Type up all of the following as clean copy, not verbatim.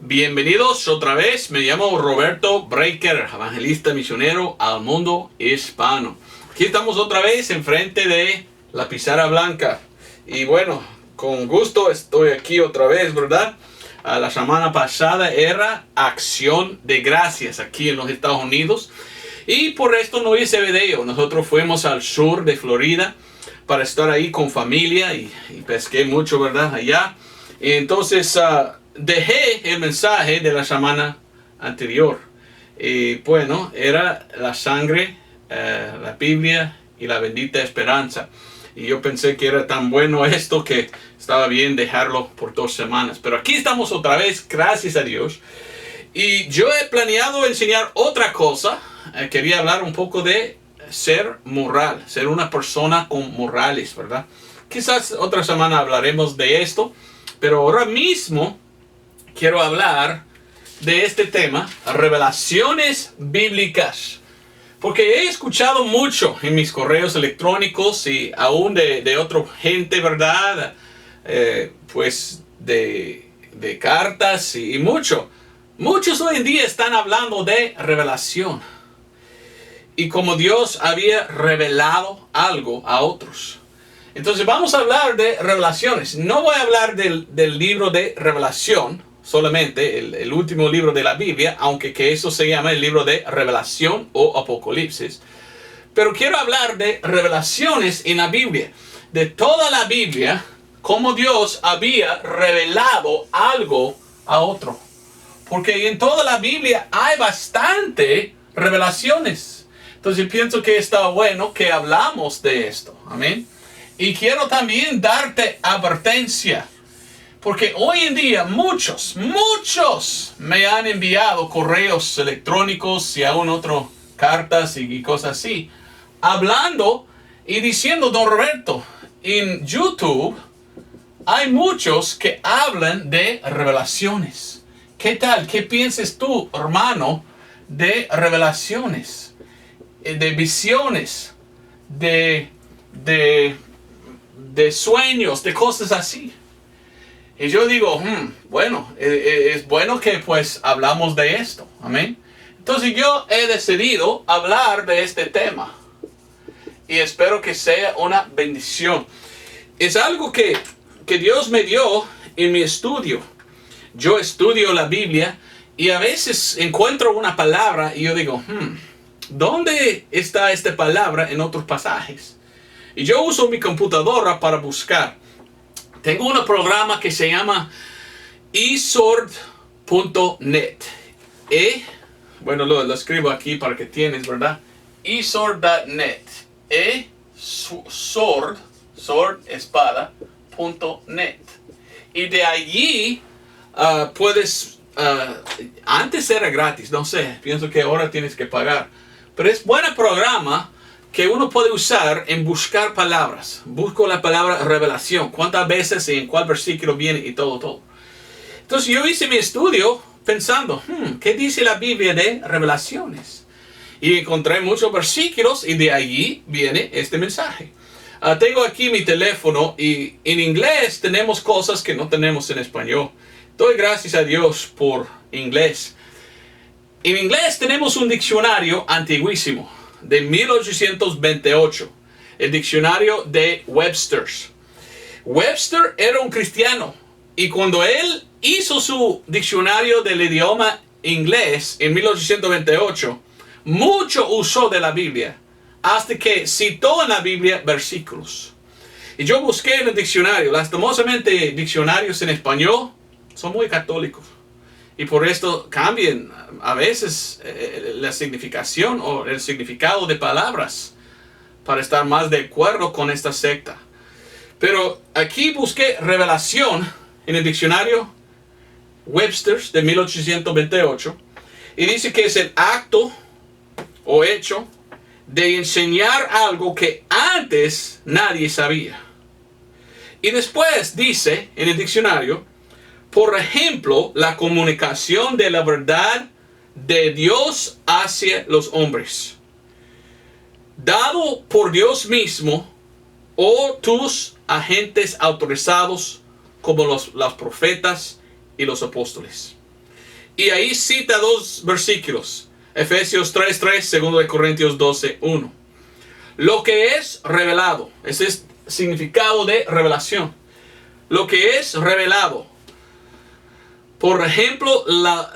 Bienvenidos otra vez, me llamo Roberto Breaker, evangelista misionero al mundo hispano. Aquí estamos otra vez enfrente de la pizarra blanca. Y bueno, con gusto estoy aquí otra vez, ¿verdad? La semana pasada era Acción de Gracias aquí en los Estados Unidos. Y por esto no hice video. Nosotros fuimos al sur de Florida para estar ahí con familia y pesqué mucho, ¿verdad? Allá. Y entonces dejé el mensaje de la semana anterior. Y bueno, era la sangre, la Biblia y la bendita esperanza. Y yo pensé que era tan bueno esto que estaba bien dejarlo por 2 semanas. Pero aquí estamos otra vez, gracias a Dios. Y yo he planeado enseñar otra cosa. Quería hablar un poco de ser moral, ser una persona con morales, ¿verdad? Quizás otra semana hablaremos de esto. Pero ahora mismo quiero hablar de este tema, revelaciones bíblicas. Porque he escuchado mucho en mis correos electrónicos y aún de otra gente, ¿verdad? Pues de cartas y mucho. Muchos hoy en día están hablando de revelación. Y como Dios había revelado algo a otros. Entonces vamos a hablar de revelaciones. No voy a hablar del libro de Revelación, solamente el último libro de la Biblia, aunque que eso se llama el libro de Revelación o Apocalipsis. Pero quiero hablar de revelaciones en la Biblia, de toda la Biblia, cómo Dios había revelado algo a otro. Porque en toda la Biblia hay bastante revelaciones. Entonces pienso que está bueno que hablamos de esto. Amén. Y quiero también darte advertencia. Porque hoy en día muchos me han enviado correos electrónicos y aún otras cartas y cosas así. Hablando y diciendo, don Roberto, en YouTube hay muchos que hablan de revelaciones. ¿Qué tal? ¿Qué piensas tú, hermano, de revelaciones? De visiones, de sueños, de cosas así. Y yo digo, bueno, es bueno que pues hablamos de esto. Amén. Entonces yo he decidido hablar de este tema. Y espero que sea una bendición. Es algo que Dios me dio en mi estudio. Yo estudio la Biblia y a veces encuentro una palabra y yo digo, ¿dónde está esta palabra en otros pasajes? Y yo uso mi computadora para buscar. Tengo un programa que se llama eSword.net. Bueno, lo escribo aquí para que tienes, ¿verdad? eSword.net. Sword, espada, .net. Y de allí puedes... antes era gratis, no sé. Pienso que ahora tienes que pagar. Pero es buen programa que uno puede usar en buscar palabras. Busco la palabra revelación. Cuántas veces y en cuál versículo viene y todo. Entonces yo hice mi estudio pensando, ¿qué dice la Biblia de revelaciones? Y encontré muchos versículos y de allí viene este mensaje. Tengo aquí mi teléfono y en inglés tenemos cosas que no tenemos en español. Doy gracias a Dios por inglés. En inglés tenemos un diccionario antiguísimo de 1828, el diccionario de Webster. Webster era un cristiano y cuando él hizo su diccionario del idioma inglés en 1828, mucho usó de la Biblia, hasta que citó en la Biblia versículos. Y yo busqué en el diccionario, lastimosamente diccionarios en español son muy católicos. Y por esto cambian a veces la significación o el significado de palabras para estar más de acuerdo con esta secta. Pero aquí busqué revelación en el diccionario Webster de 1828 y dice que es el acto o hecho de enseñar algo que antes nadie sabía. Y después dice en el diccionario, por ejemplo, la comunicación de la verdad de Dios hacia los hombres, dado por Dios mismo o tus agentes autorizados como los profetas y los apóstoles. Y ahí cita dos versículos. Efesios 3:3, 2 Corintios 12:1. Lo que es revelado. Ese es el significado de revelación. Lo que es revelado. Por ejemplo,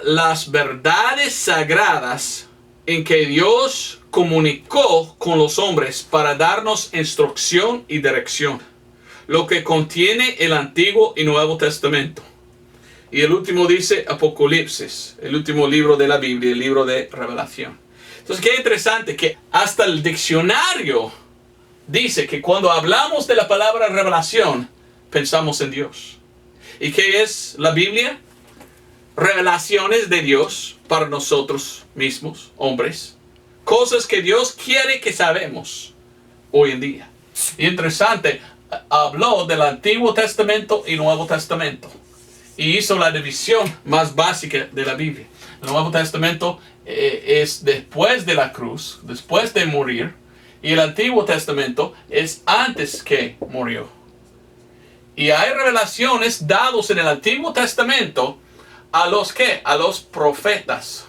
las verdades sagradas en que Dios comunicó con los hombres para darnos instrucción y dirección. Lo que contiene el Antiguo y Nuevo Testamento. Y el último dice Apocalipsis, el último libro de la Biblia, el libro de Revelación. Entonces, qué interesante que hasta el diccionario dice que cuando hablamos de la palabra revelación, pensamos en Dios. ¿Y qué es la Biblia? Revelaciones de Dios para nosotros mismos, hombres. Cosas que Dios quiere que sabemos hoy en día. Y interesante, habló del Antiguo Testamento y Nuevo Testamento. Y hizo la división más básica de la Biblia. El Nuevo Testamento es después de la cruz, después de morir. Y el Antiguo Testamento es antes que murió. Y hay revelaciones dadas en el Antiguo Testamento a los ¿qué? A los profetas.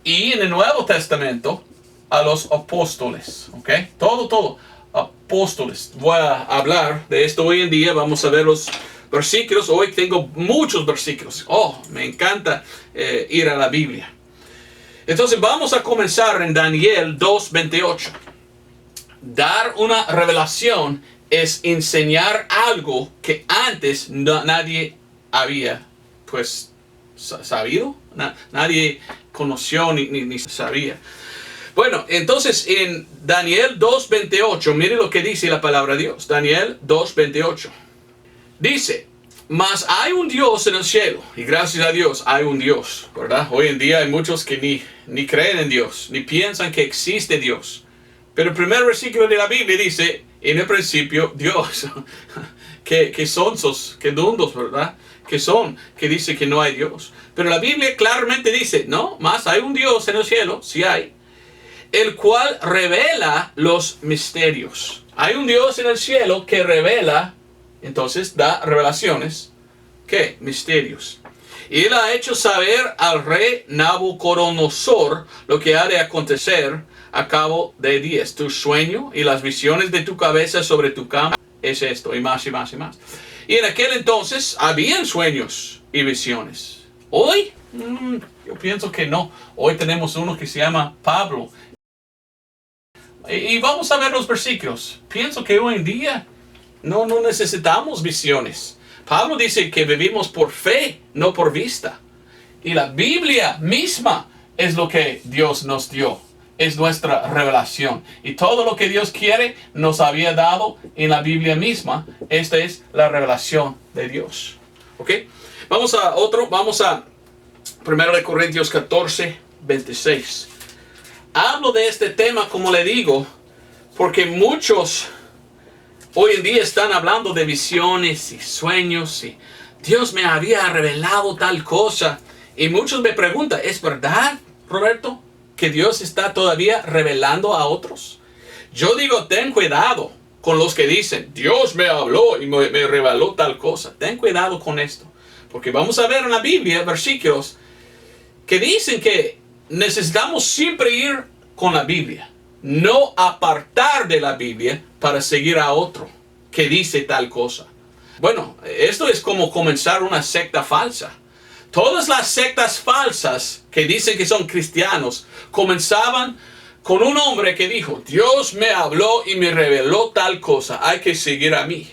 Y en el Nuevo Testamento a los apóstoles. ¿Ok? Todo. Apóstoles. Voy a hablar de esto hoy en día. Vamos a ver los versículos. Hoy tengo muchos versículos. Oh, me encanta ir a la Biblia. Entonces vamos a comenzar en Daniel 2:28. Dar una revelación es enseñar algo que antes nadie había pues sabido. Nadie conoció ni sabía. Bueno, entonces en Daniel 2:28, mire lo que dice la palabra de Dios. Daniel 2:28. Dice, mas hay un Dios en el cielo, y gracias a Dios hay un Dios, ¿verdad? Hoy en día hay muchos que ni creen en Dios, ni piensan que existe Dios. Pero el primer versículo de la Biblia dice, en el principio Dios. que sonsos, que dundos, ¿verdad? Que dice que no hay Dios. Pero la Biblia claramente dice, no, más hay un Dios en el cielo, sí hay, el cual revela los misterios. Hay un Dios en el cielo que revela. Entonces da revelaciones. ¿Qué? Misterios. Y él ha hecho saber al rey Nabucodonosor lo que ha de acontecer a cabo de días. Tu sueño y las visiones de tu cabeza sobre tu cama es esto, y más y más y más. Y en aquel entonces habían sueños y visiones. Hoy, yo pienso que no. Hoy tenemos uno que se llama Pablo. Y vamos a ver los versículos. Pienso que hoy en día no necesitamos visiones. Pablo dice que vivimos por fe, no por vista. Y la Biblia misma es lo que Dios nos dio. Es nuestra revelación. Y todo lo que Dios quiere nos había dado en la Biblia misma. Esta es la revelación de Dios. ¿Ok? Vamos a 1 Corintios 14:26. Hablo de este tema, como le digo, porque muchos hoy en día están hablando de visiones y sueños y Dios me había revelado tal cosa. Y muchos me preguntan, ¿es verdad, Roberto, que Dios está todavía revelando a otros? Yo digo, ten cuidado con los que dicen, Dios me habló y me reveló tal cosa. Ten cuidado con esto. Porque vamos a ver en la Biblia versículos que dicen que necesitamos siempre ir con la Biblia. No apartar de la Biblia para seguir a otro que dice tal cosa. Bueno, esto es como comenzar una secta falsa. Todas las sectas falsas que dicen que son cristianos comenzaban con un hombre que dijo, Dios me habló y me reveló tal cosa, hay que seguir a mí.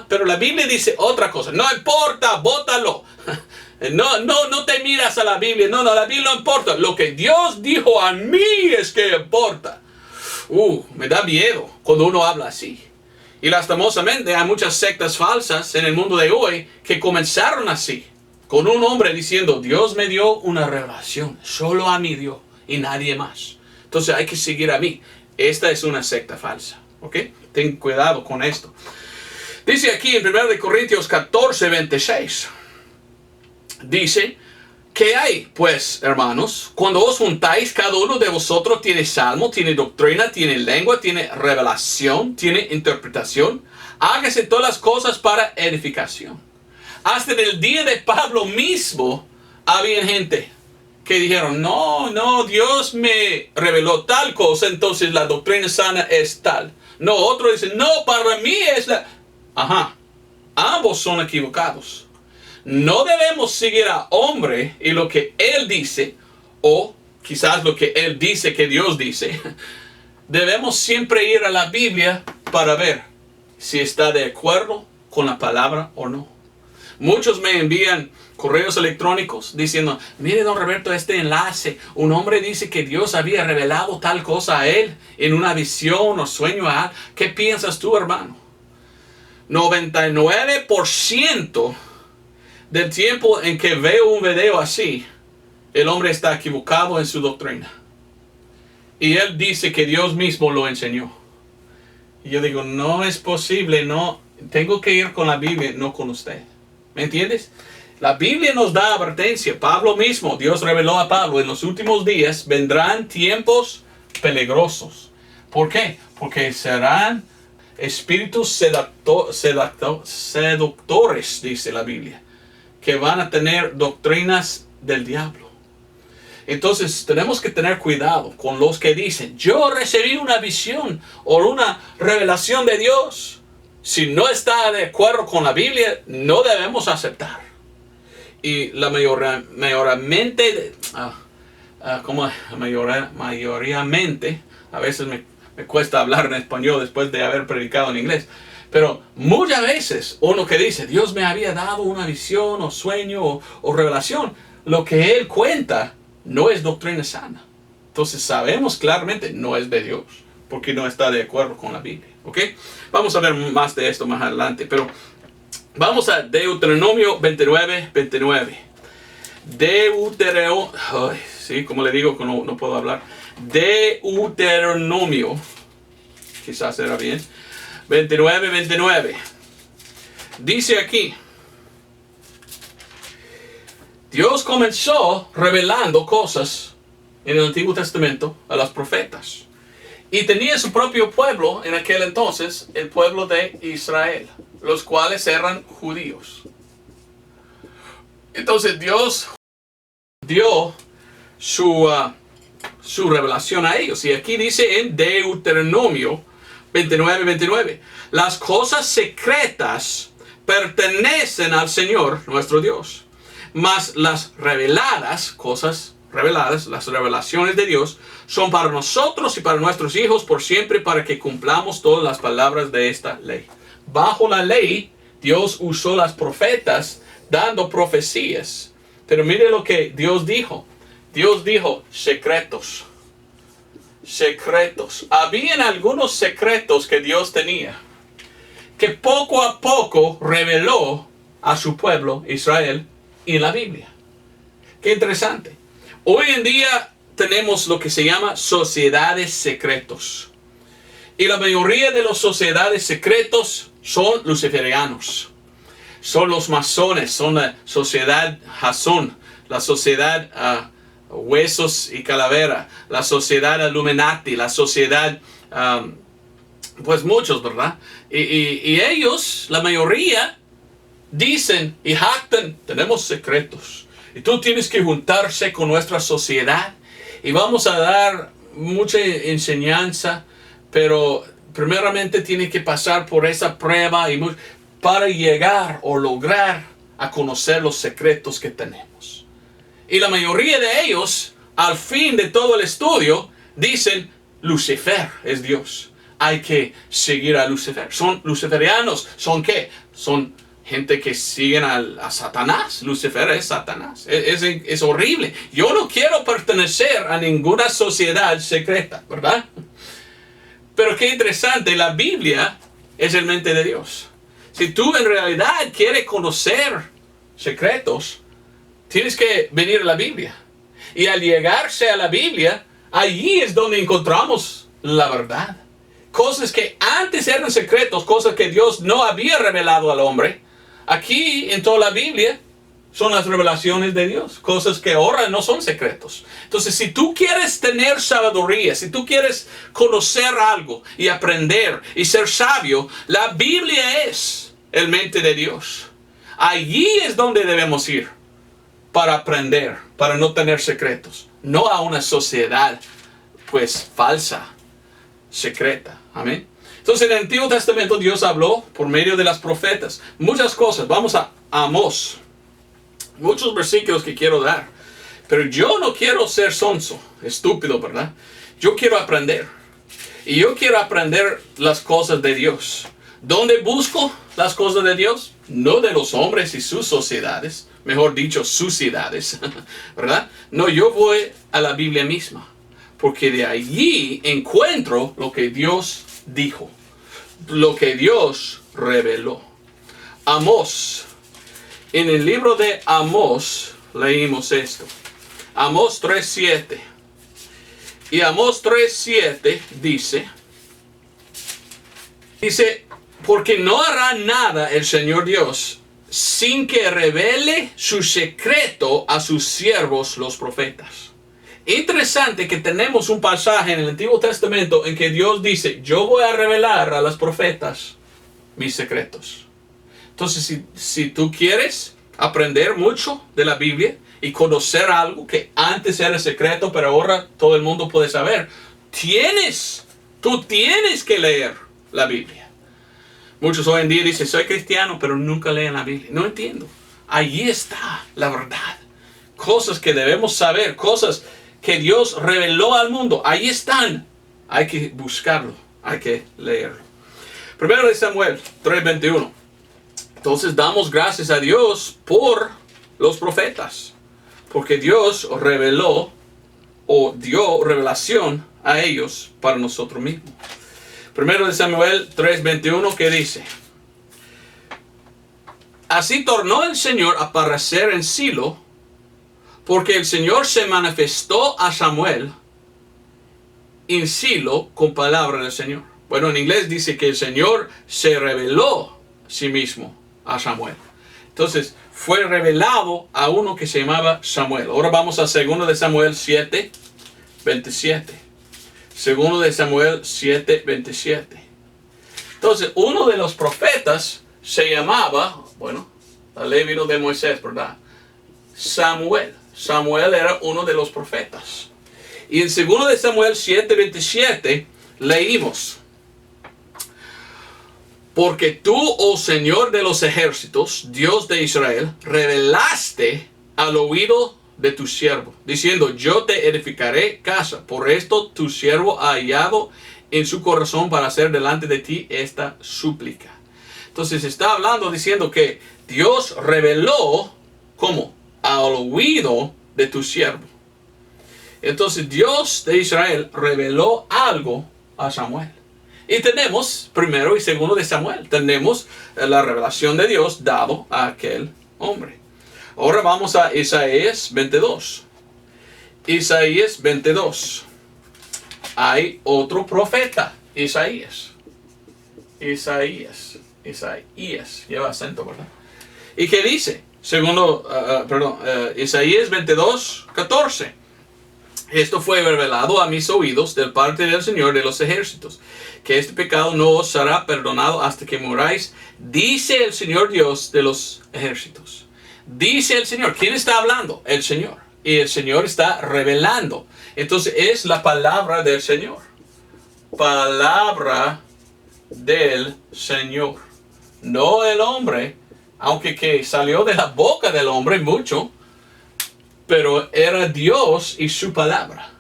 Pero la Biblia dice otra cosa, no importa, bótalo. No te miras a la Biblia, no, la Biblia no importa. Lo que Dios dijo a mí es que importa. Me da miedo cuando uno habla así. Y lastimosamente hay muchas sectas falsas en el mundo de hoy que comenzaron así. Con un hombre diciendo, Dios me dio una revelación, solo a mí dio y nadie más. Entonces hay que seguir a mí. Esta es una secta falsa. ¿Ok? Ten cuidado con esto. Dice aquí en 1 Corintios 14:26. Dice, ¿qué hay, pues, hermanos? Cuando os juntáis, cada uno de vosotros tiene salmo, tiene doctrina, tiene lengua, tiene revelación, tiene interpretación. Hágase todas las cosas para edificación. Hasta en el día de Pablo mismo, había gente que dijeron, no, Dios me reveló tal cosa, entonces la doctrina sana es tal. No, otro dice, no, para mí es la... Ajá, ambos son equivocados. No debemos seguir a hombre y lo que él dice, o quizás lo que él dice que Dios dice. Debemos siempre ir a la Biblia para ver si está de acuerdo con la palabra o no. Muchos me envían correos electrónicos diciendo, mire don Roberto, este enlace, un hombre dice que Dios había revelado tal cosa a él en una visión o sueño. ¿Qué piensas tú, hermano? 99% del tiempo en que veo un video así, el hombre está equivocado en su doctrina. Y él dice que Dios mismo lo enseñó. Y yo digo, no es posible, no, tengo que ir con la Biblia, no con usted. ¿Me entiendes? La Biblia nos da advertencia. Pablo mismo, Dios reveló a Pablo, en los últimos días vendrán tiempos peligrosos. ¿Por qué? Porque serán espíritus seductores, dice la Biblia, que van a tener doctrinas del diablo. Entonces tenemos que tener cuidado con los que dicen, yo recibí una visión o una revelación de Dios. Si no está de acuerdo con la Biblia, no debemos aceptar. Y la mayoritariamente, a veces me cuesta hablar en español después de haber predicado en inglés. Pero muchas veces uno que dice, Dios me había dado una visión o sueño o revelación, lo que él cuenta no es doctrina sana. Entonces sabemos claramente no es de Dios, porque no está de acuerdo con la Biblia. ¿Ok? Vamos a ver más de esto más adelante, pero vamos a Deuteronomio 29. Sí, como le digo, no puedo hablar. Deuteronomio, quizás era bien. 29. Dice aquí, Dios comenzó revelando cosas en el Antiguo Testamento a los profetas. Y tenía su propio pueblo en aquel entonces, el pueblo de Israel, los cuales eran judíos. Entonces Dios dio su revelación a ellos. Y aquí dice en Deuteronomio 29. Las cosas secretas pertenecen al Señor nuestro Dios. Mas las cosas reveladas, las revelaciones de Dios, son para nosotros y para nuestros hijos por siempre, para que cumplamos todas las palabras de esta ley. Bajo la ley, Dios usó las profetas dando profecías. Pero mire lo que Dios dijo. Dios dijo, secretos. Habían algunos secretos que Dios tenía, que poco a poco reveló a su pueblo Israel en la Biblia. Qué interesante. Hoy en día tenemos lo que se llama sociedades secretos. Y la mayoría de las sociedades secretos son luciferianos. Son los masones, son la sociedad Jasón, la sociedad Huesos y Calavera, la sociedad Illuminati, la sociedad, pues muchos, ¿verdad? Y ellos, la mayoría, dicen y jactan, tenemos secretos. Y tú tienes que juntarse con nuestra sociedad y vamos a dar mucha enseñanza, pero primeramente tiene que pasar por esa prueba para llegar o lograr a conocer los secretos que tenemos. Y la mayoría de ellos, al fin de todo el estudio, dicen, Lucifer es Dios. Hay que seguir a Lucifer. Son luciferianos. ¿Son qué? Son gente que siguen a Satanás. Lucifer es Satanás. Es horrible. Yo no quiero pertenecer a ninguna sociedad secreta, ¿verdad? Pero qué interesante, la Biblia es el mente de Dios. Si tú en realidad quieres conocer secretos, tienes que venir a la Biblia. Y al llegarse a la Biblia, allí es donde encontramos la verdad. Cosas que antes eran secretos, cosas que Dios no había revelado al hombre. Aquí en toda la Biblia son las revelaciones de Dios. Cosas que ahora no son secretos. Entonces, si tú quieres tener sabiduría, si tú quieres conocer algo y aprender y ser sabio, la Biblia es el mente de Dios. Allí es donde debemos ir para aprender, para no tener secretos. No a una sociedad, pues, falsa, secreta. Amén. Entonces, en el Antiguo Testamento Dios habló por medio de las profetas. Muchas cosas. Vamos a Amós. Muchos versículos que quiero dar. Pero yo no quiero ser sonso, estúpido, ¿verdad? Yo quiero aprender. Y yo quiero aprender las cosas de Dios. ¿Dónde busco las cosas de Dios? No de los hombres y sus sociedades. Mejor dicho, suciedades. ¿Verdad? No, yo voy a la Biblia misma. Porque de allí encuentro lo que Dios dijo. Lo que Dios reveló. Amós. En el libro de Amós leímos esto. Amós 3:7. Y Amós 3:7 dice, porque no hará nada el Señor Dios sin que revele su secreto a sus siervos los profetas. Interesante que tenemos un pasaje en el Antiguo Testamento en que Dios dice, yo voy a revelar a los profetas mis secretos. Entonces, si tú quieres aprender mucho de la Biblia y conocer algo que antes era secreto, pero ahora todo el mundo puede saber, tú tienes que leer la Biblia. Muchos hoy en día dicen, soy cristiano, pero nunca leen la Biblia. No entiendo. Allí está la verdad. Cosas que debemos saber, cosas que Dios reveló al mundo. Ahí están. Hay que buscarlo, hay que leerlo. Primero de Samuel 3:21. Entonces damos gracias a Dios por los profetas. Porque Dios reveló o dio revelación a ellos para nosotros mismos. Primero de Samuel 3:21 que dice, así tornó el Señor a aparecer en Silo, porque el Señor se manifestó a Samuel en Silo con palabra del Señor. Bueno, en inglés dice que el Señor se reveló a sí mismo a Samuel. Entonces, fue revelado a uno que se llamaba Samuel. Ahora vamos a 2 de Samuel 7:27. 2 de Samuel 7:27. Entonces, uno de los profetas se llamaba, bueno, la ley vino de Moisés, ¿verdad? Samuel. Samuel era uno de los profetas. Y en 2 de Samuel 7:27 leímos, porque tú, oh Señor de los ejércitos, Dios de Israel, revelaste al oído de tu siervo, diciendo, yo te edificaré casa. Por esto tu siervo ha hallado en su corazón para hacer delante de ti esta súplica. Entonces está hablando, diciendo que Dios reveló, ¿cómo? Al oído de tu siervo. Entonces Dios de Israel reveló algo a Samuel. Y tenemos, primero y segundo de Samuel, tenemos la revelación de Dios dado a aquel hombre. Ahora vamos a Isaías 22. Isaías 22. Hay otro profeta, Isaías. Isaías. Lleva acento, ¿verdad? ¿Y qué dice? Isaías 22:14. Esto fue revelado a mis oídos del parte del Señor de los ejércitos, que este pecado no os será perdonado hasta que muráis, dice el Señor Dios de los ejércitos. Dice el Señor. ¿Quién está hablando? El Señor. Y el Señor está revelando. Entonces es la palabra del Señor. Palabra del Señor. No el hombre, aunque que salió de la boca del hombre mucho, pero era Dios y su palabra.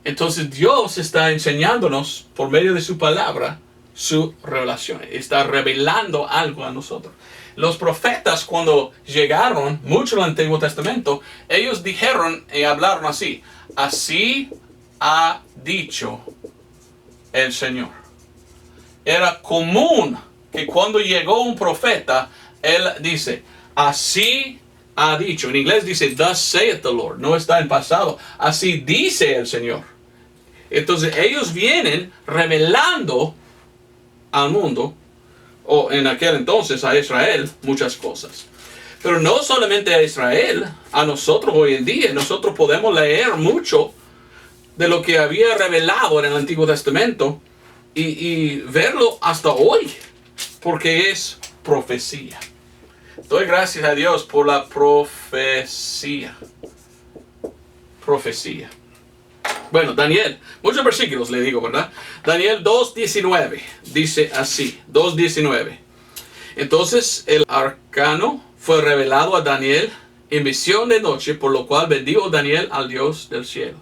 Entonces Dios está enseñándonos por medio de su palabra su revelación. Está revelando algo a nosotros. Los profetas, cuando llegaron mucho al Antiguo Testamento, ellos dijeron y hablaron así. Así ha dicho el Señor. Era común que cuando llegó un profeta, él dice, así ha dicho. En inglés dice, thus saith the Lord. No está en pasado. Así dice el Señor. Entonces ellos vienen revelando al mundo, o en aquel entonces a Israel, muchas cosas. Pero no solamente a Israel, a nosotros hoy en día. Nosotros podemos leer mucho de lo que había revelado en el Antiguo Testamento y verlo hasta hoy, porque es profecía. Doy gracias a Dios por la profecía. Profecía. Bueno, Daniel, muchos versículos le digo, ¿verdad? Daniel 2:19 dice así, 2:19. Entonces el arcano fue revelado a Daniel en visión de noche, por lo cual bendijo Daniel al Dios del cielo.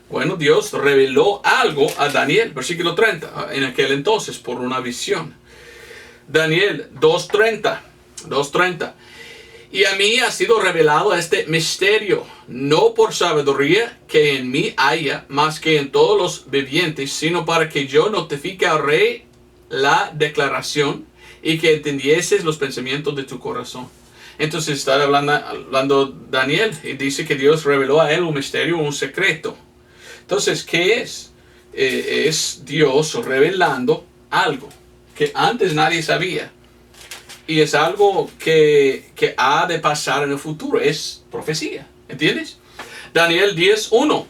Bueno, Dios reveló algo a Daniel, versículo 30, en aquel entonces, por una visión. Daniel 2:30. Y a mí ha sido revelado este misterio, no por sabiduría que en mí haya, más que en todos los vivientes, sino para que yo notifique al rey la declaración y que entendieses los pensamientos de tu corazón. Entonces está hablando Daniel y dice que Dios reveló a él un misterio, un secreto. Entonces, ¿qué es? Es Dios revelando algo que antes nadie sabía. Y es algo que ha de pasar en el futuro. Es profecía. ¿Entiendes? Daniel 10:1.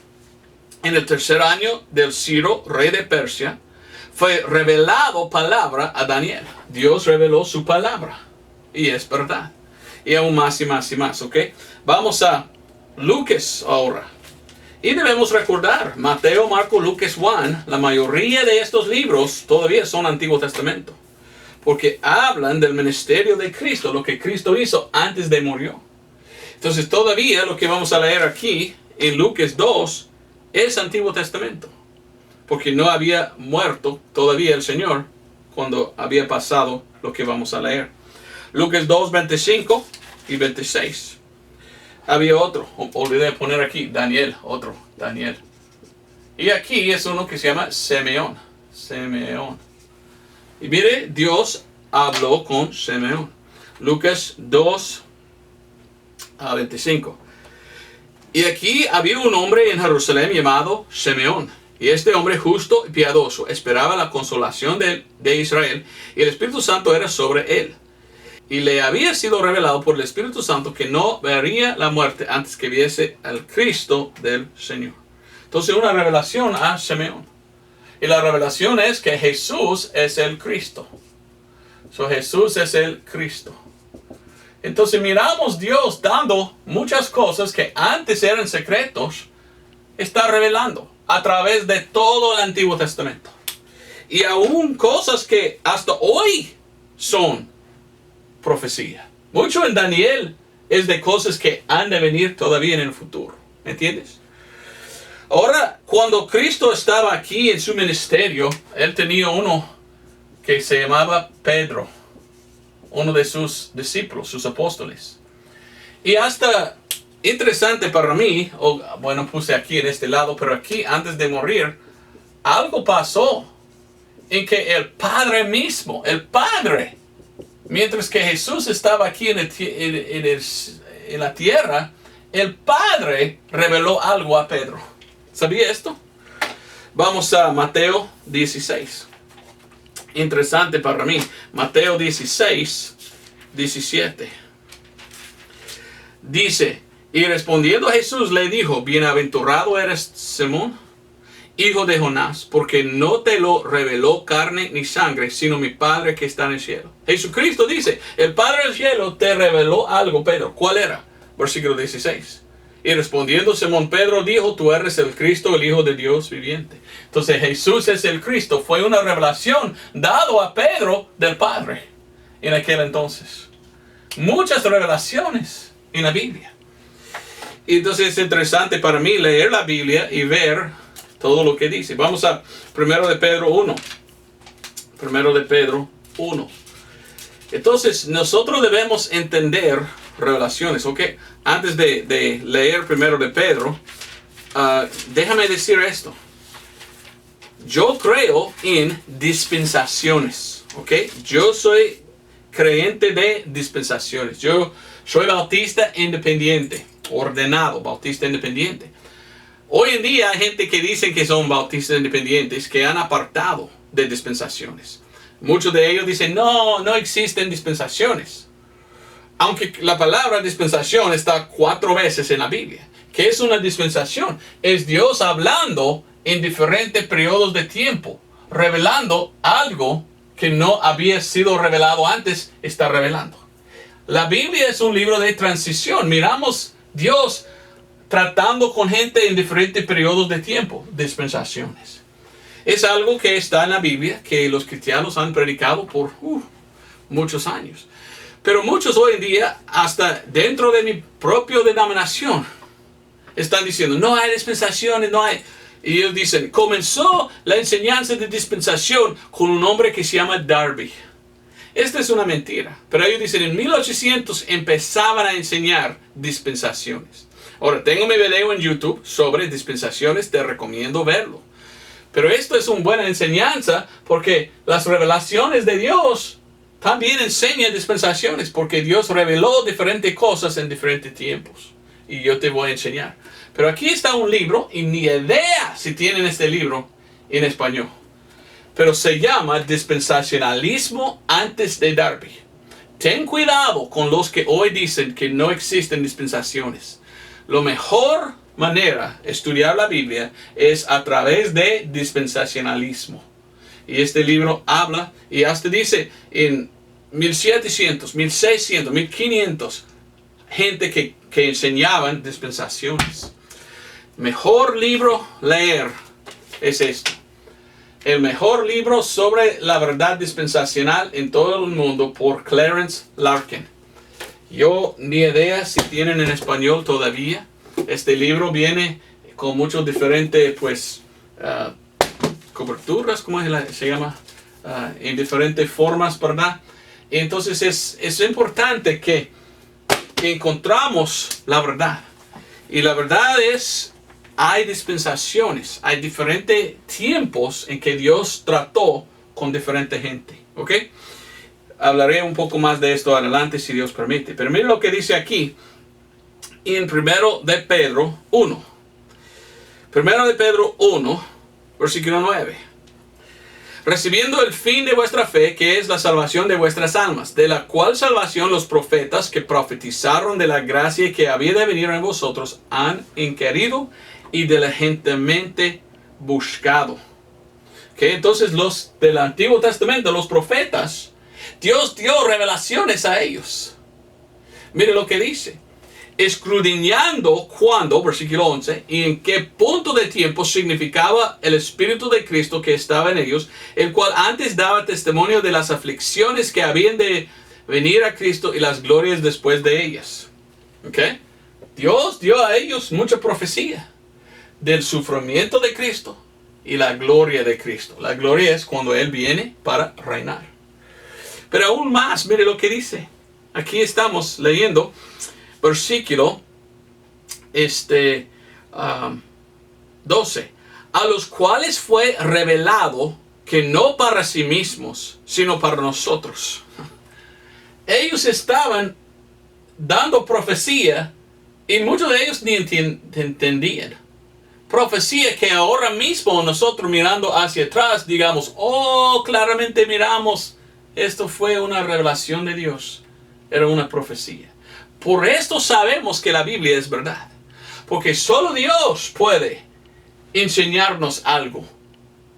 En el tercer año del Ciro, rey de Persia, fue revelado palabra a Daniel. Dios reveló su palabra. Y es verdad. Y aún más y más y más. ¿Ok? Vamos a Lucas ahora. Y debemos recordar, Mateo, Marco, Lucas, Juan, la mayoría de estos libros todavía son Antiguo Testamento. Porque hablan del ministerio de Cristo, lo que Cristo hizo antes de morir. Entonces todavía lo que vamos a leer aquí en Lucas 2 es Antiguo Testamento. Porque no había muerto todavía el Señor cuando había pasado lo que vamos a leer. Lucas 2:25 y 26. Había otro, olvidé poner aquí, Daniel, otro, Daniel. Y aquí es uno que se llama Simeón. Y mire, Dios habló con Simeón. Lucas 2:25. Y aquí había un hombre en Jerusalén llamado Simeón. Y este hombre justo y piadoso esperaba la consolación de Israel. Y el Espíritu Santo era sobre él. Y le había sido revelado por el Espíritu Santo que no vería la muerte antes que viese al Cristo del Señor. Entonces una revelación a Simeón. Y la revelación es que Jesús es el Cristo. Jesús es el Cristo. Entonces miramos Dios dando muchas cosas que antes eran secretos. Está revelando a través de todo el Antiguo Testamento. Y aún cosas que hasta hoy son profecía. Mucho en Daniel es de cosas que han de venir todavía en el futuro. ¿Me entiendes? Ahora, cuando Cristo estaba aquí en su ministerio, él tenía uno que se llamaba Pedro, uno de sus discípulos, sus apóstoles. Y hasta interesante para mí, bueno, puse aquí en este lado, pero aquí antes de morir, algo pasó en que el Padre mismo, mientras que Jesús estaba aquí en la tierra, el Padre reveló algo a Pedro. ¿Sabía esto? Vamos a Mateo 16. Interesante para mí. Mateo 16, 17. Dice, y respondiendo Jesús le dijo, bienaventurado eres Simón, hijo de Jonás, porque no te lo reveló carne ni sangre, sino mi Padre que está en el cielo. Jesucristo dice, el Padre del cielo te reveló algo, Pedro. ¿Cuál era? Versículo 16. Y respondiendo Simón Pedro dijo, tú eres el Cristo, el Hijo de Dios viviente. Entonces Jesús es el Cristo. Fue una revelación dado a Pedro del Padre en aquel entonces. Muchas revelaciones en la Biblia. Y entonces es interesante para mí leer la Biblia y ver todo lo que dice. Vamos a 1 de Pedro 1. 1 de Pedro 1. Entonces nosotros debemos entender revelaciones, ¿ok? Antes de leer 1 de Pedro, déjame decir esto. Yo creo en dispensaciones, ¿ok? Yo soy creyente de dispensaciones. Yo soy bautista independiente, ordenado bautista independiente. Hoy en día hay gente que dice que son bautistas independientes que han apartado de dispensaciones. Muchos de ellos dicen, no existen dispensaciones. Aunque la palabra dispensación está 4 veces en la Biblia. ¿Qué es una dispensación? Es Dios hablando en diferentes periodos de tiempo, revelando algo que no había sido revelado antes, está revelando. La Biblia es un libro de transición. Miramos Dios tratando con gente en diferentes periodos de tiempo, dispensaciones. Es algo que está en la Biblia, que los cristianos han predicado por muchos años. Pero muchos hoy en día, hasta dentro de mi propia denominación, están diciendo, no hay dispensaciones, no hay. Y ellos dicen, comenzó la enseñanza de dispensación con un hombre que se llama Darby. Esta es una mentira. Pero ellos dicen, en 1800 empezaban a enseñar dispensaciones. Ahora, tengo mi video en YouTube sobre dispensaciones, te recomiendo verlo. Pero esto es una buena enseñanza porque las revelaciones de Dios también enseñan dispensaciones, porque Dios reveló diferentes cosas en diferentes tiempos. Y yo te voy a enseñar. Pero aquí está un libro, y ni idea si tienen este libro en español. Pero se llama Dispensacionalismo antes de Darby. Ten cuidado con los que hoy dicen que no existen dispensaciones. La mejor manera de estudiar la Biblia es a través de dispensacionalismo. Y este libro habla y hasta dice en 1700, 1600, 1500 gente que enseñaban dispensaciones. Mejor libro leer es esto. El mejor libro sobre la verdad dispensacional en todo el mundo por Clarence Larkin. Yo ni idea si tienen en español todavía. Este libro viene con muchos diferentes coberturas, ¿cómo se llama? En diferentes formas, ¿verdad? Entonces es importante que encontramos la verdad. Y la verdad es, hay dispensaciones, hay diferentes tiempos en que Dios trató con diferente gente. ¿Ok? Hablaré un poco más de esto adelante si Dios permite. Pero mire lo que dice aquí en 1 de Pedro 1. 1 de Pedro 1, versículo 9. Recibiendo el fin de vuestra fe, que es la salvación de vuestras almas, de la cual salvación los profetas que profetizaron de la gracia que había de venir en vosotros han inquirido y diligentemente buscado. ¿Okay? Entonces los del Antiguo Testamento, los profetas, Dios dio revelaciones a ellos. Mire lo que dice. Escudriñando cuándo, versículo 11, y en qué punto de tiempo significaba el Espíritu de Cristo que estaba en ellos, el cual antes daba testimonio de las aflicciones que habían de venir a Cristo y las glorias después de ellas. ¿Okay? Dios dio a ellos mucha profecía del sufrimiento de Cristo y la gloria de Cristo. La gloria es cuando Él viene para reinar. Pero aún más, mire lo que dice. Aquí estamos leyendo versículo 12. A los cuales fue revelado que no para sí mismos, sino para nosotros. Ellos estaban dando profecía y muchos de ellos ni entendían. Profecía que ahora mismo nosotros mirando hacia atrás digamos, oh, claramente miramos, esto fue una revelación de Dios. Era una profecía. Por esto sabemos que la Biblia es verdad. Porque solo Dios puede enseñarnos algo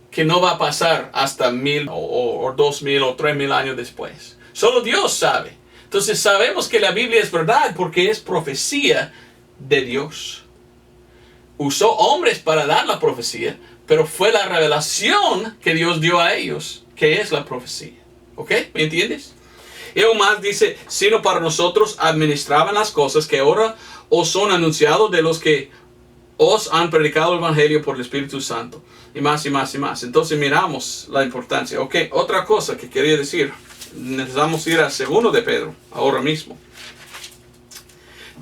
que no va a pasar hasta 1000 o 2000 o 3000 años después. Solo Dios sabe. Entonces sabemos que la Biblia es verdad porque es profecía de Dios. Usó hombres para dar la profecía, pero fue la revelación que Dios dio a ellos, que es la profecía. ¿Ok? ¿Me entiendes? Y aún más dice, sino para nosotros administraban las cosas que ahora os son anunciados de los que os han predicado el Evangelio por el Espíritu Santo. Y más y más y más. Entonces miramos la importancia. Ok, otra cosa que quería decir. Necesitamos ir a 2 de Pedro, ahora mismo.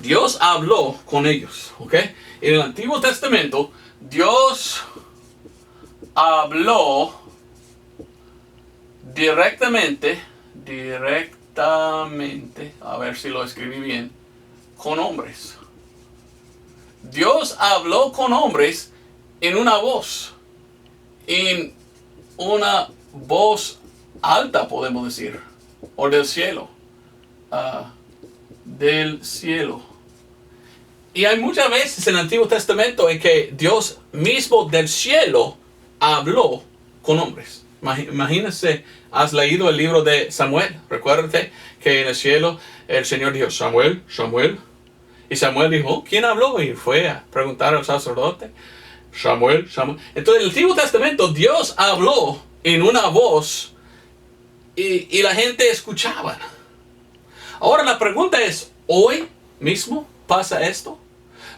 Dios habló con ellos. Ok, en el Antiguo Testamento, Dios habló directamente, a ver si lo escribí bien, con hombres. Dios habló con hombres en una voz alta, podemos decir, o del cielo, Y hay muchas veces en el Antiguo Testamento en que Dios mismo del cielo habló con hombres. Imagínense, has leído el libro de Samuel. Recuérdate que en el cielo el Señor dijo, Samuel, Samuel. Y Samuel dijo, ¿quién habló? Y fue a preguntar al sacerdote. Samuel, Samuel. Entonces en el Antiguo Testamento Dios habló en una voz y la gente escuchaba. Ahora la pregunta es, ¿hoy mismo pasa esto?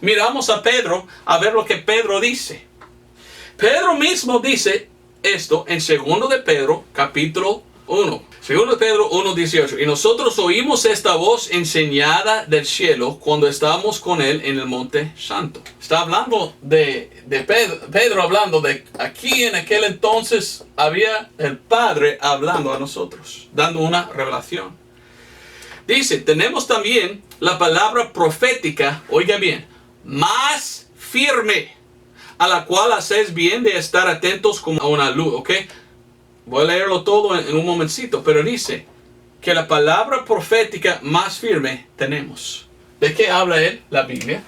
Miramos a Pedro a ver lo que Pedro dice. Pedro mismo dice esto en 2 de Pedro capítulo 1. 2 de Pedro 1:18. Y nosotros oímos esta voz enseñada del cielo cuando estábamos con él en el monte santo. Está hablando de Pedro hablando de aquí en aquel entonces había el Padre hablando a nosotros, dando una revelación. Dice, tenemos también la palabra profética, oiga bien, más firme, a la cual hacéis bien de estar atentos como a una luz, ¿ok? Voy a leerlo todo en un momentito, pero dice que la palabra profética más firme tenemos. ¿De qué habla él? La Biblia.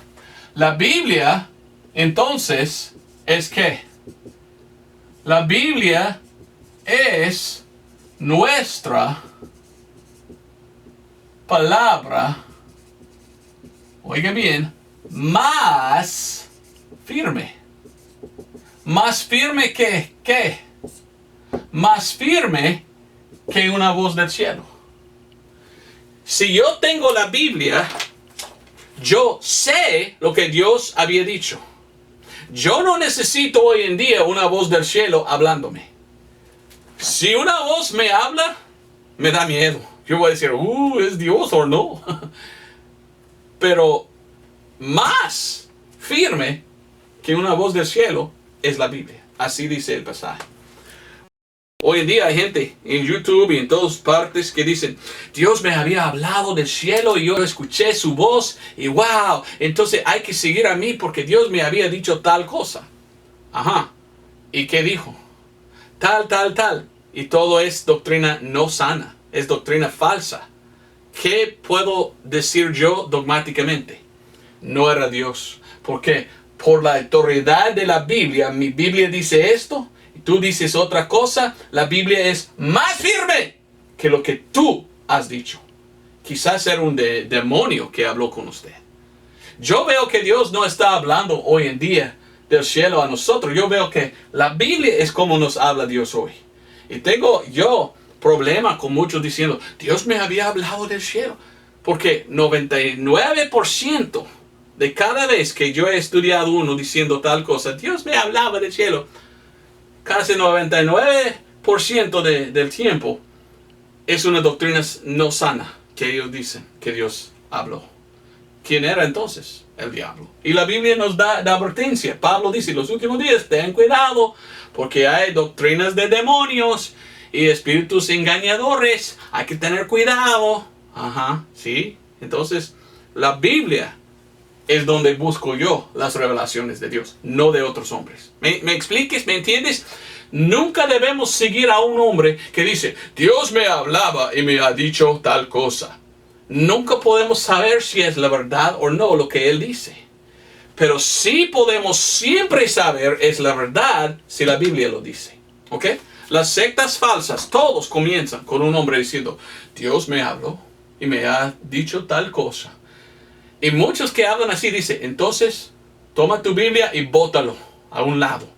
La Biblia, entonces, ¿es qué? La Biblia es nuestra palabra, oiga bien, más firme. Más firme que, ¿qué? Más firme que una voz del cielo. Si yo tengo la Biblia, yo sé lo que Dios había dicho. Yo no necesito hoy en día una voz del cielo hablándome. Si una voz me habla, me da miedo. Yo voy a decir, ¿es Dios o no? Pero más firme que una voz del cielo es la Biblia. Así dice el pasaje. Hoy en día hay gente en YouTube y en todas partes que dicen, Dios me había hablado del cielo y yo escuché su voz y wow, entonces hay que seguir a mí porque Dios me había dicho tal cosa. Ajá. ¿Y qué dijo? Tal. Y todo es doctrina no sana. Es doctrina falsa. ¿Qué puedo decir yo dogmáticamente? No era Dios. ¿Por qué? Por la autoridad de la Biblia. Mi Biblia dice esto y tú dices otra cosa. La Biblia es más firme que lo que tú has dicho. Quizás era un demonio que habló con usted. Yo veo que Dios no está hablando hoy en día del cielo a nosotros. Yo veo que la Biblia es como nos habla Dios hoy. Y tengo yo problema con muchos diciendo, Dios me había hablado del cielo. Porque 99% de cada vez que yo he estudiado uno diciendo tal cosa, Dios me hablaba del cielo. Casi 99% del tiempo es una doctrina no sana que ellos dicen que Dios habló. ¿Quién era entonces? El diablo. Y la Biblia nos da la advertencia. Pablo dice, en los últimos días, ten cuidado, porque hay doctrinas de demonios y espíritus engañadores. Hay que tener cuidado. Ajá, sí. Entonces, la Biblia es donde busco yo las revelaciones de Dios, no de otros hombres. ¿Me expliques? ¿Me entiendes? Nunca debemos seguir a un hombre que dice, Dios me hablaba y me ha dicho tal cosa. Nunca podemos saber si es la verdad o no lo que él dice. Pero sí podemos siempre saber es la verdad si la Biblia lo dice. ¿Ok? Las sectas falsas, todos comienzan con un hombre diciendo, Dios me habló y me ha dicho tal cosa. Y muchos que hablan así dicen, entonces toma tu Biblia y bótalo a un lado.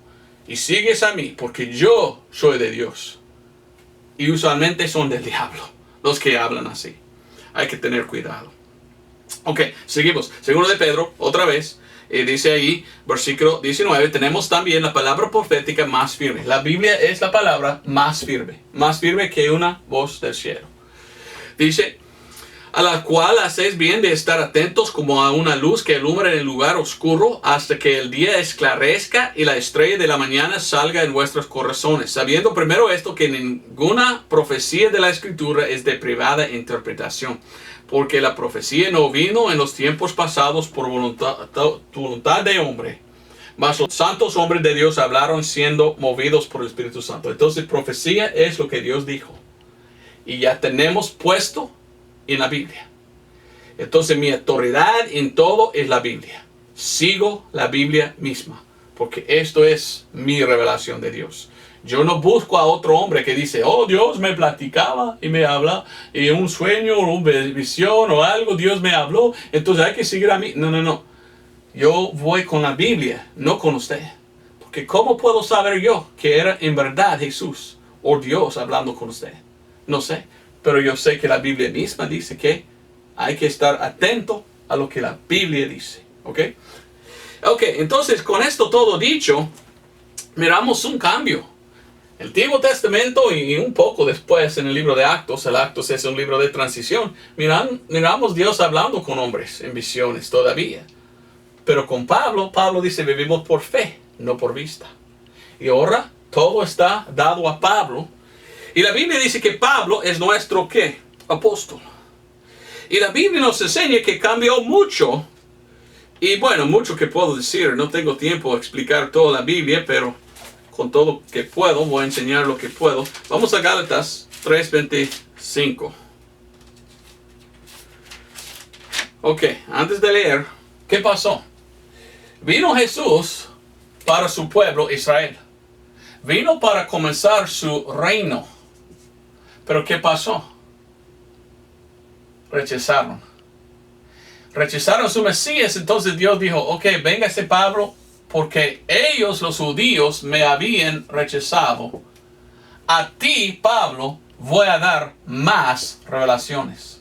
Y sigues a mí porque yo soy de Dios. Y usualmente son del diablo los que hablan así. Hay que tener cuidado. Ok, seguimos. 2 de Pedro, otra vez. Dice ahí, versículo 19, tenemos también la palabra profética más firme. La Biblia es la palabra más firme que una voz del cielo. Dice, a la cual hacéis bien de estar atentos como a una luz que alumbra en el lugar oscuro hasta que el día esclarezca y la estrella de la mañana salga en vuestros corazones, sabiendo primero esto, que ninguna profecía de la Escritura es de privada interpretación, porque la profecía no vino en los tiempos pasados por voluntad de hombre, mas los santos hombres de Dios hablaron siendo movidos por el Espíritu Santo. Entonces profecía es lo que Dios dijo y ya tenemos puesto en la Biblia. Entonces mi autoridad en todo es la Biblia. Sigo la Biblia misma, porque esto es mi revelación de Dios. Yo no busco a otro hombre que dice, oh, Dios me platicaba y me habla, y un sueño o una visión o algo, Dios me habló, entonces hay que seguir a mí. No, no, no. Yo voy con la Biblia, no con usted. Porque ¿cómo puedo saber yo que era en verdad Jesús o Dios hablando con usted? No sé. Pero yo sé que la Biblia misma dice que hay que estar atento a lo que la Biblia dice. ¿Ok? Ok, entonces con esto todo dicho, miramos un cambio. El Antiguo Testamento y un poco después en el libro de Actos, el Actos es un libro de transición, miramos Dios hablando con hombres en visiones todavía. Pero con Pablo dice vivimos por fe, no por vista. Y ahora todo está dado a Pablo. Y la Biblia dice que Pablo es nuestro ¿qué? Apóstol. Y la Biblia nos enseña que cambió mucho. Y bueno, mucho que puedo decir. No tengo tiempo de explicar toda la Biblia, pero con todo que puedo, voy a enseñar lo que puedo. Vamos a Gálatas 3:25. Ok, antes de leer, ¿qué pasó? Vino Jesús para su pueblo Israel. Vino para comenzar su reino. Pero ¿qué pasó? Rechazaron. Rechazaron a su Mesías. Entonces Dios dijo, ok, venga ese Pablo, porque ellos, los judíos, me habían rechazado. A ti, Pablo, voy a dar más revelaciones.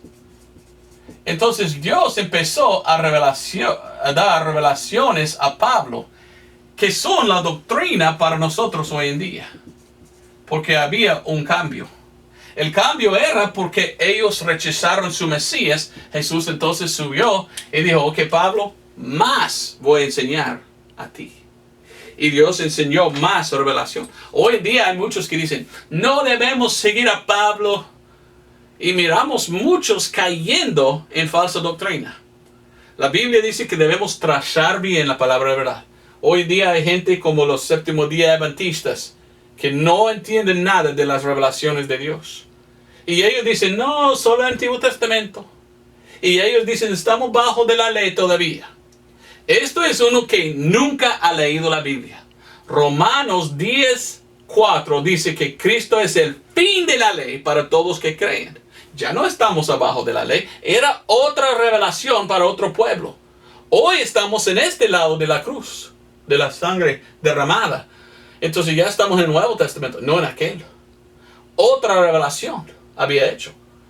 Entonces Dios empezó a dar revelaciones a Pablo, que son la doctrina para nosotros hoy en día. Porque había un cambio. El cambio era porque ellos rechazaron su Mesías. Jesús entonces subió y dijo, ok Pablo, más voy a enseñar a ti. Y Dios enseñó más revelación. Hoy en día hay muchos que dicen, no debemos seguir a Pablo. Y miramos muchos cayendo en falsa doctrina. La Biblia dice que debemos trazar bien la palabra de verdad. Hoy en día hay gente como los séptimo día adventistas que no entienden nada de las revelaciones de Dios. Y ellos dicen, no, solo el Antiguo Testamento. Y ellos dicen, estamos bajo de la ley todavía. Esto es uno que nunca ha leído la Biblia. Romanos 10:4 dice que Cristo es el fin de la ley para todos que creen. Ya no estamos abajo de la ley. Era otra revelación para otro pueblo. Hoy estamos en este lado de la cruz, de la sangre derramada. Entonces ya estamos en el Nuevo Testamento, no en aquel. Otra revelación había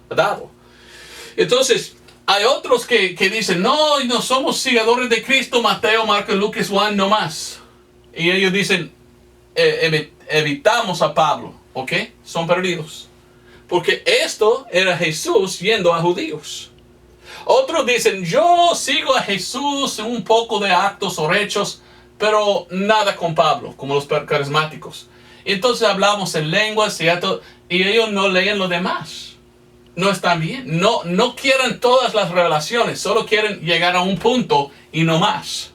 dado. Entonces, hay otros que dicen, no somos seguidores de Cristo, Mateo, Marcos, Lucas, Juan, no más. Y ellos dicen, evitamos a Pablo, ¿ok? Son perdidos. Porque esto era Jesús yendo a judíos. Otros dicen, yo sigo a Jesús en un poco de actos o hechos, pero nada con Pablo, como los carismáticos. Entonces hablamos en lenguas y ellos no leen lo demás. No están bien. No quieren todas las revelaciones, solo quieren llegar a un punto y no más.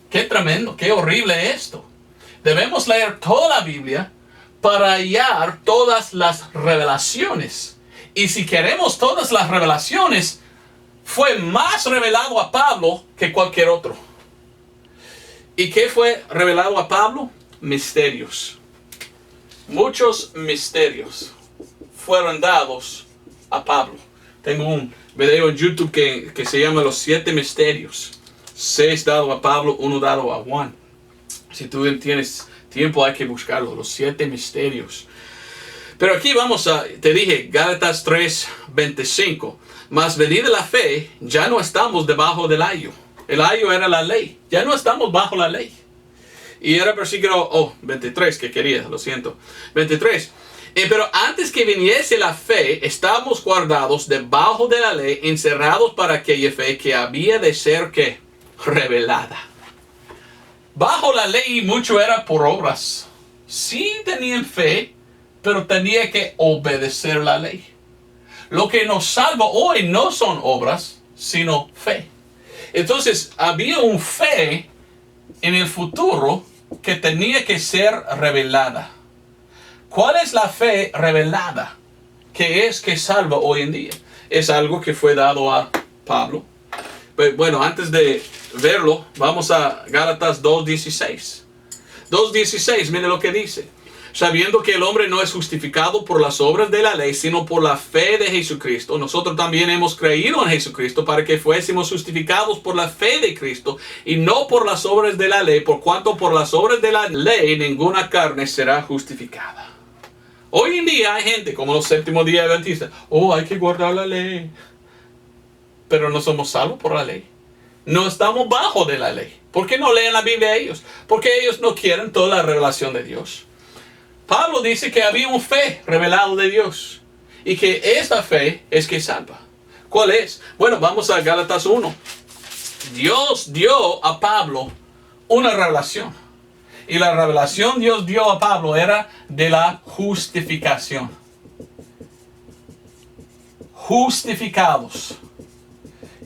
Qué tremendo, qué horrible esto. Debemos leer toda la Biblia para hallar todas las revelaciones. Y si queremos todas las revelaciones, fue más revelado a Pablo que cualquier otro. ¿Y qué fue revelado a Pablo? Misterios. Muchos misterios fueron dados a Pablo. Tengo un video en YouTube que se llama Los 7 Misterios. 6 dados a Pablo, 1 dado a Juan. Si tú tienes tiempo hay que buscarlo, los 7 misterios. Pero aquí vamos te dije, Gálatas 3:25. Mas venida la fe, ya no estamos debajo del ayo. El ayo era la ley. Ya no estamos bajo la ley. Y era versículo 23 que quería, lo siento. 23. Pero antes que viniese la fe, estábamos guardados debajo de la ley, encerrados para aquella fe que había de ser ¿qué? Revelada. Bajo la ley mucho era por obras. Sí tenían fe, pero tenía que obedecer la ley. Lo que nos salva hoy no son obras, sino fe. Entonces había un fe en el futuro que tenía que ser revelada. ¿Cuál es la fe revelada? ¿Qué es que salva hoy en día? Es algo que fue dado a Pablo. Pero bueno, antes de verlo, vamos a Gálatas 2:16. 2:16, mire lo que dice. Sabiendo que el hombre no es justificado por las obras de la ley, sino por la fe de Jesucristo. Nosotros también hemos creído en Jesucristo para que fuésemos justificados por la fe de Cristo y no por las obras de la ley, por cuanto por las obras de la ley ninguna carne será justificada. Hoy en día hay gente como los séptimos días adventistas. Hay que guardar la ley. Pero no somos salvos por la ley. No estamos bajo de la ley. ¿Por qué no leen la Biblia ellos? Porque ellos no quieren toda la revelación de Dios. Pablo dice que había una fe revelada de Dios. Y que esa fe es que salva. ¿Cuál es? Bueno, vamos a Gálatas 1. Dios dio a Pablo una revelación. Y la revelación Dios dio a Pablo era de la justificación. Justificados.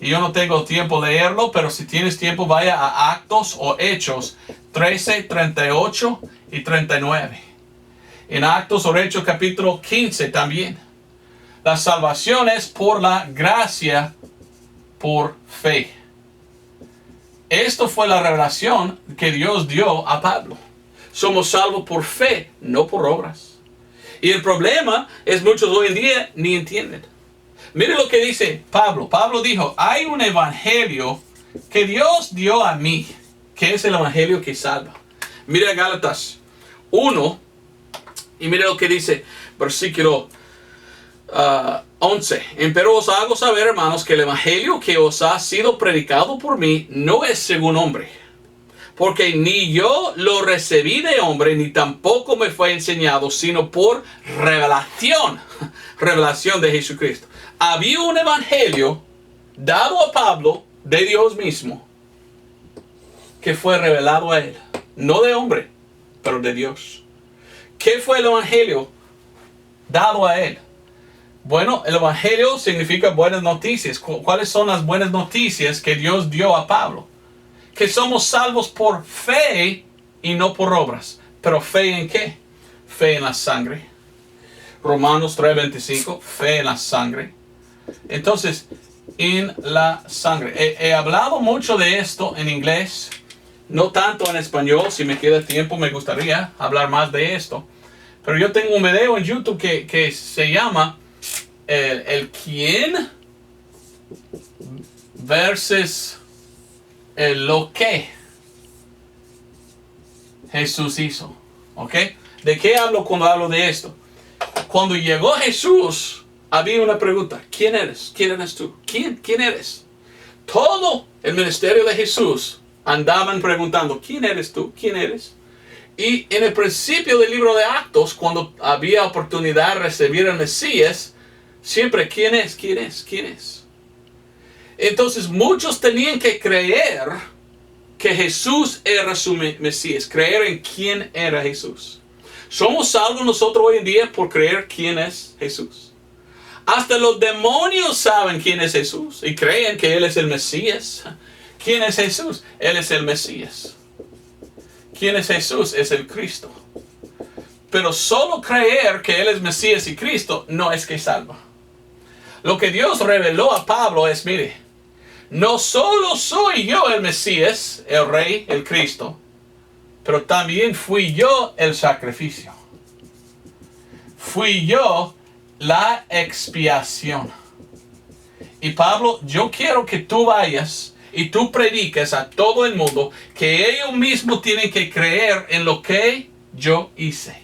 Y yo no tengo tiempo de leerlo, pero si tienes tiempo vaya a Actos o Hechos 13, 38 y 39. En Actos o Hechos capítulo 15 también. La salvación es por la gracia, por fe. Esto fue la revelación que Dios dio a Pablo. Somos salvos por fe, no por obras. Y el problema es muchos hoy en día ni entienden. Mire lo que dice Pablo. Pablo dijo, hay un evangelio que Dios dio a mí, que es el evangelio que salva. Mire a Gálatas 1 y mire lo que dice, versículo 11. Empero os hago saber, hermanos, que el evangelio que os ha sido predicado por mí no es según hombre. Porque ni yo lo recibí de hombre, ni tampoco me fue enseñado, sino por revelación. Revelación de Jesucristo. Había un evangelio dado a Pablo de Dios mismo, que fue revelado a él. No de hombre, pero de Dios. ¿Qué fue el evangelio dado a él? Bueno, el evangelio significa buenas noticias. ¿Cuáles son las buenas noticias que Dios dio a Pablo? Que somos salvos por fe y no por obras. ¿Pero fe en qué? Fe en la sangre. Romanos 3:25, fe en la sangre. Entonces, en la sangre. He hablado mucho de esto en inglés, no tanto en español. Si me queda tiempo me gustaría hablar más de esto. Pero yo tengo un video en YouTube que se llama el quién versus lo que Jesús hizo. ¿Ok? ¿De qué hablo cuando hablo de esto? Cuando llegó Jesús, había una pregunta. ¿Quién eres? ¿Quién eres tú? ¿Quién eres? Todo el ministerio de Jesús andaban preguntando, ¿quién eres tú? ¿Quién eres? Y en el principio del libro de Actos, cuando había oportunidad de recibir al Mesías, siempre, ¿quién es? ¿Quién es? ¿Quién es? Entonces muchos tenían que creer que Jesús era su Mesías, creer en quién era Jesús. Somos salvos nosotros hoy en día por creer quién es Jesús. Hasta los demonios saben quién es Jesús y creen que Él es el Mesías. ¿Quién es Jesús? Él es el Mesías. ¿Quién es Jesús? Es el Cristo. Pero solo creer que Él es Mesías y Cristo no es que salva. Lo que Dios reveló a Pablo es, mire, no solo soy yo el Mesías, el Rey, el Cristo, pero también fui yo el sacrificio. Fui yo la expiación. Y Pablo, yo quiero que tú vayas y tú prediques a todo el mundo que ellos mismos tienen que creer en lo que yo hice.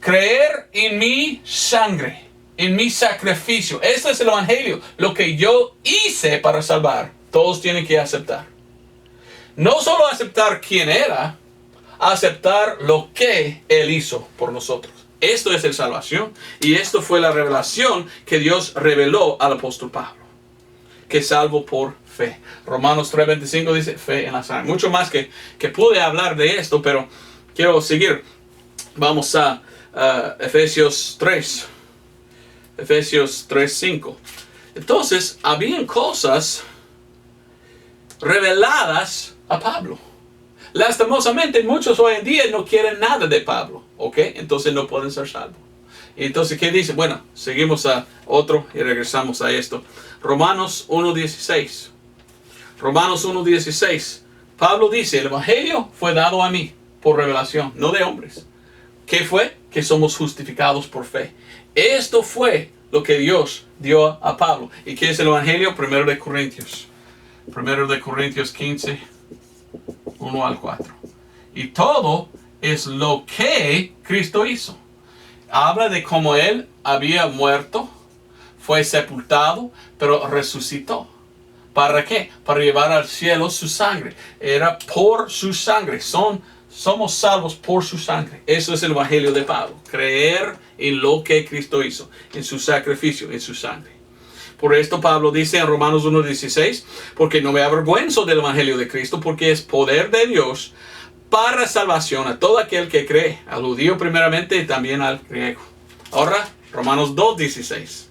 Creer en mi sangre, en mi sacrificio. Este es el evangelio. Lo que yo hice para salvar, todos tienen que aceptar. No solo aceptar quién era, aceptar lo que Él hizo por nosotros. Esto es la salvación. Y esto fue la revelación que Dios reveló al apóstol Pablo. Que salvo por fe. Romanos 3:25 dice fe en la sangre. Mucho más que pude hablar de esto, pero quiero seguir. Vamos a Efesios 3. Efesios 3:5. Entonces, habían cosas reveladas a Pablo. Lastimosamente, muchos hoy en día no quieren nada de Pablo. ¿Ok? Entonces no pueden ser salvos. Y entonces, ¿qué dice? Bueno, seguimos a otro y regresamos a esto. Romanos 1:16. Romanos 1:16. Pablo dice, el evangelio fue dado a mí por revelación, no de hombres. ¿Qué fue? Que somos justificados por fe. Esto fue lo que Dios dio a Pablo. ¿Y qué es el Evangelio? Primero de Corintios 15, 1 al 4. Y todo es lo que Cristo hizo. Habla de cómo Él había muerto, fue sepultado, pero resucitó. ¿Para qué? Para llevar al cielo su sangre. Era por su sangre. Somos salvos por su sangre. Eso es el Evangelio de Pablo. Creer en lo que Cristo hizo, en su sacrificio, en su sangre. Por esto Pablo dice en Romanos 1:16, porque no me avergüenzo del Evangelio de Cristo, porque es poder de Dios para salvación a todo aquel que cree, al judío primeramente y también al griego. Ahora, Romanos 2:16.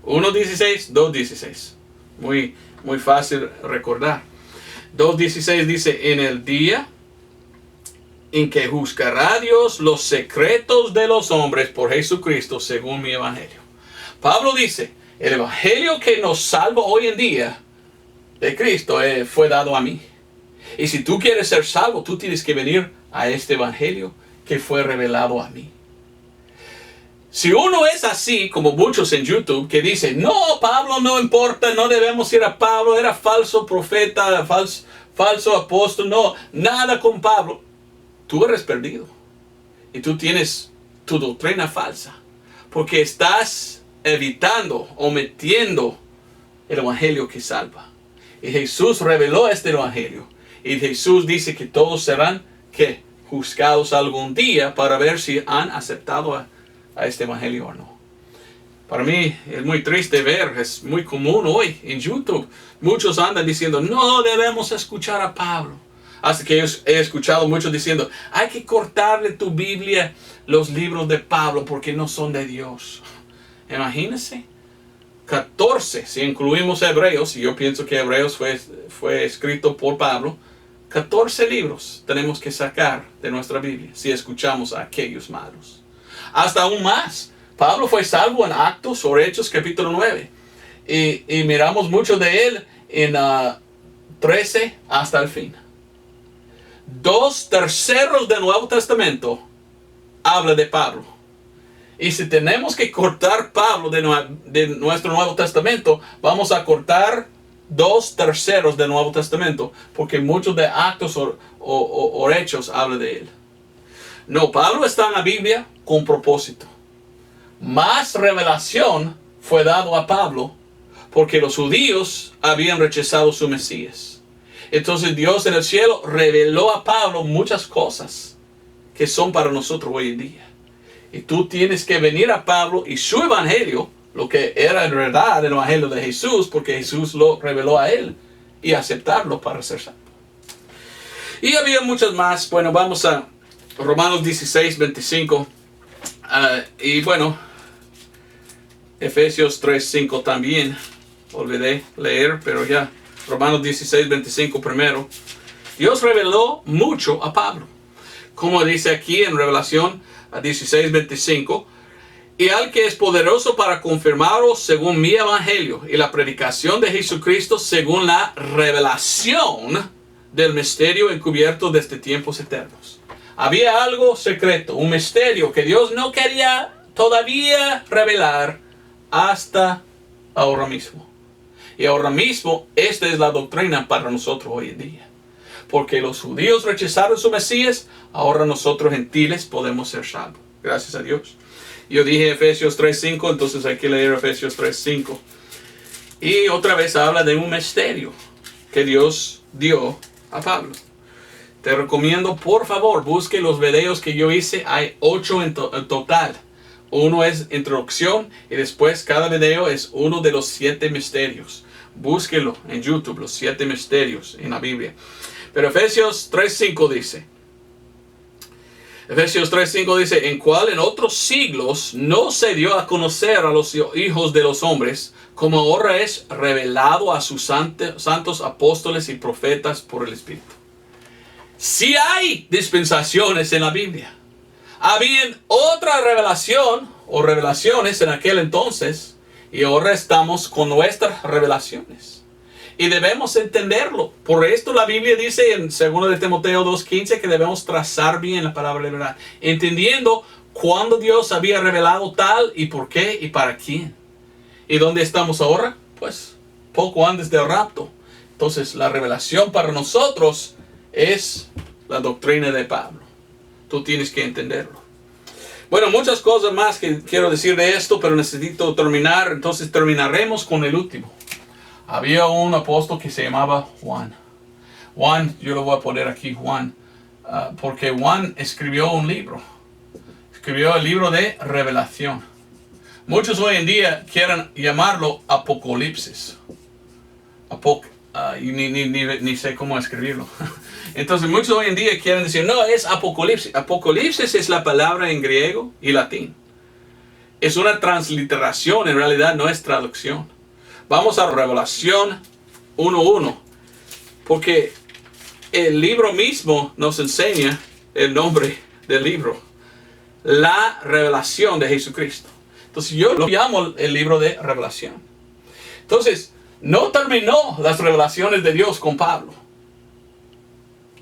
1:16, 2:16. Muy fácil recordar. 2:16 dice, en el día en que juzgará Dios los secretos de los hombres por Jesucristo según mi evangelio. Pablo dice, el evangelio que nos salva hoy en día de Cristo fue dado a mí. Y si tú quieres ser salvo, tú tienes que venir a este evangelio que fue revelado a mí. Si uno es así, como muchos en YouTube, que dicen, no, Pablo no importa, no debemos ir a Pablo, era falso profeta, falso apóstol, no, nada con Pablo. Tú eres perdido. Y tú tienes tu doctrina falsa. Porque estás evitando, omitiendo el evangelio que salva. Y Jesús reveló este evangelio. Y Jesús dice que todos serán, ¿qué? Juzgados algún día para ver si han aceptado a este evangelio o no. Para mí es muy triste ver, es muy común hoy en YouTube. Muchos andan diciendo, no debemos escuchar a Pablo. Hasta que he escuchado muchos diciendo, hay que cortarle tu Biblia los libros de Pablo porque no son de Dios. Imagínense. 14, si incluimos Hebreos, y yo pienso que Hebreos fue escrito por Pablo, 14 libros tenemos que sacar de nuestra Biblia si escuchamos a aquellos malos. Hasta aún más. Pablo fue salvo en Actos o Hechos capítulo 9. Y miramos mucho de él en 13 hasta el fin. 2/3 del Nuevo Testamento habla de Pablo. Y si tenemos que cortar Pablo de nuestro Nuevo Testamento, vamos a cortar 2/3 del Nuevo Testamento, porque muchos de Actos o Hechos habla de él. No, Pablo está en la Biblia con propósito. Más revelación fue dado a Pablo porque los judíos habían rechazado su Mesías. Entonces Dios en el cielo reveló a Pablo muchas cosas que son para nosotros hoy en día. Y tú tienes que venir a Pablo y su evangelio, lo que era en verdad el evangelio de Jesús, porque Jesús lo reveló a él, y aceptarlo para ser salvo. Y había muchas más. Bueno, vamos a Romanos 16:25. Y bueno, Efesios 3:5 también. Olvidé leer, pero ya. Romanos 16:25 primero. Dios reveló mucho a Pablo. Como dice aquí en Revelación 16:25. Y al que es poderoso para confirmaros según mi evangelio y la predicación de Jesucristo según la revelación del misterio encubierto desde tiempos eternos. Había algo secreto, un misterio que Dios no quería todavía revelar hasta ahora mismo. Y ahora mismo esta es la doctrina para nosotros hoy en día. Porque los judíos rechazaron su Mesías, ahora nosotros gentiles podemos ser salvos. Gracias a Dios. Yo dije Efesios 3:5, entonces hay que leer Efesios 3:5. Y otra vez habla de un misterio que Dios dio a Pablo. Te recomiendo, por favor, busque los videos que yo hice. Hay 8 en total. Uno es introducción y después cada video es uno de los 7 misterios. Búsquelo en YouTube, los 7 misterios en la Biblia. Pero Efesios 3:5 dice, en cual en otros siglos no se dio a conocer a los hijos de los hombres, como ahora es revelado a sus santos apóstoles y profetas por el Espíritu. Si hay dispensaciones en la Biblia. Había otra revelación o revelaciones en aquel entonces y ahora estamos con nuestras revelaciones. Y debemos entenderlo. Por esto la Biblia dice en 2 de Timoteo 2:15 que debemos trazar bien la palabra de verdad. Entendiendo cuándo Dios había revelado tal y por qué y para quién. ¿Y dónde estamos ahora? Pues poco antes del rapto. Entonces la revelación para nosotros es la doctrina de Pablo. Tú tienes que entenderlo. Bueno, muchas cosas más que quiero decir de esto, pero necesito terminar. Entonces terminaremos con el último. Había un apóstol que se llamaba Juan. Juan, yo lo voy a poner aquí, Juan, porque Juan escribió un libro. Escribió el libro de Revelación. Muchos hoy en día quieren llamarlo Apocalipsis. Ni sé cómo escribirlo. Entonces muchos hoy en día quieren decir, no, es Apocalipsis. Apocalipsis es la palabra en griego y latín. Es una transliteración, en realidad no es traducción. Vamos a Revelación 1:1. Porque el libro mismo nos enseña el nombre del libro. La revelación de Jesucristo. Entonces yo lo llamo el libro de Revelación. Entonces, no terminó las revelaciones de Dios con Pablo.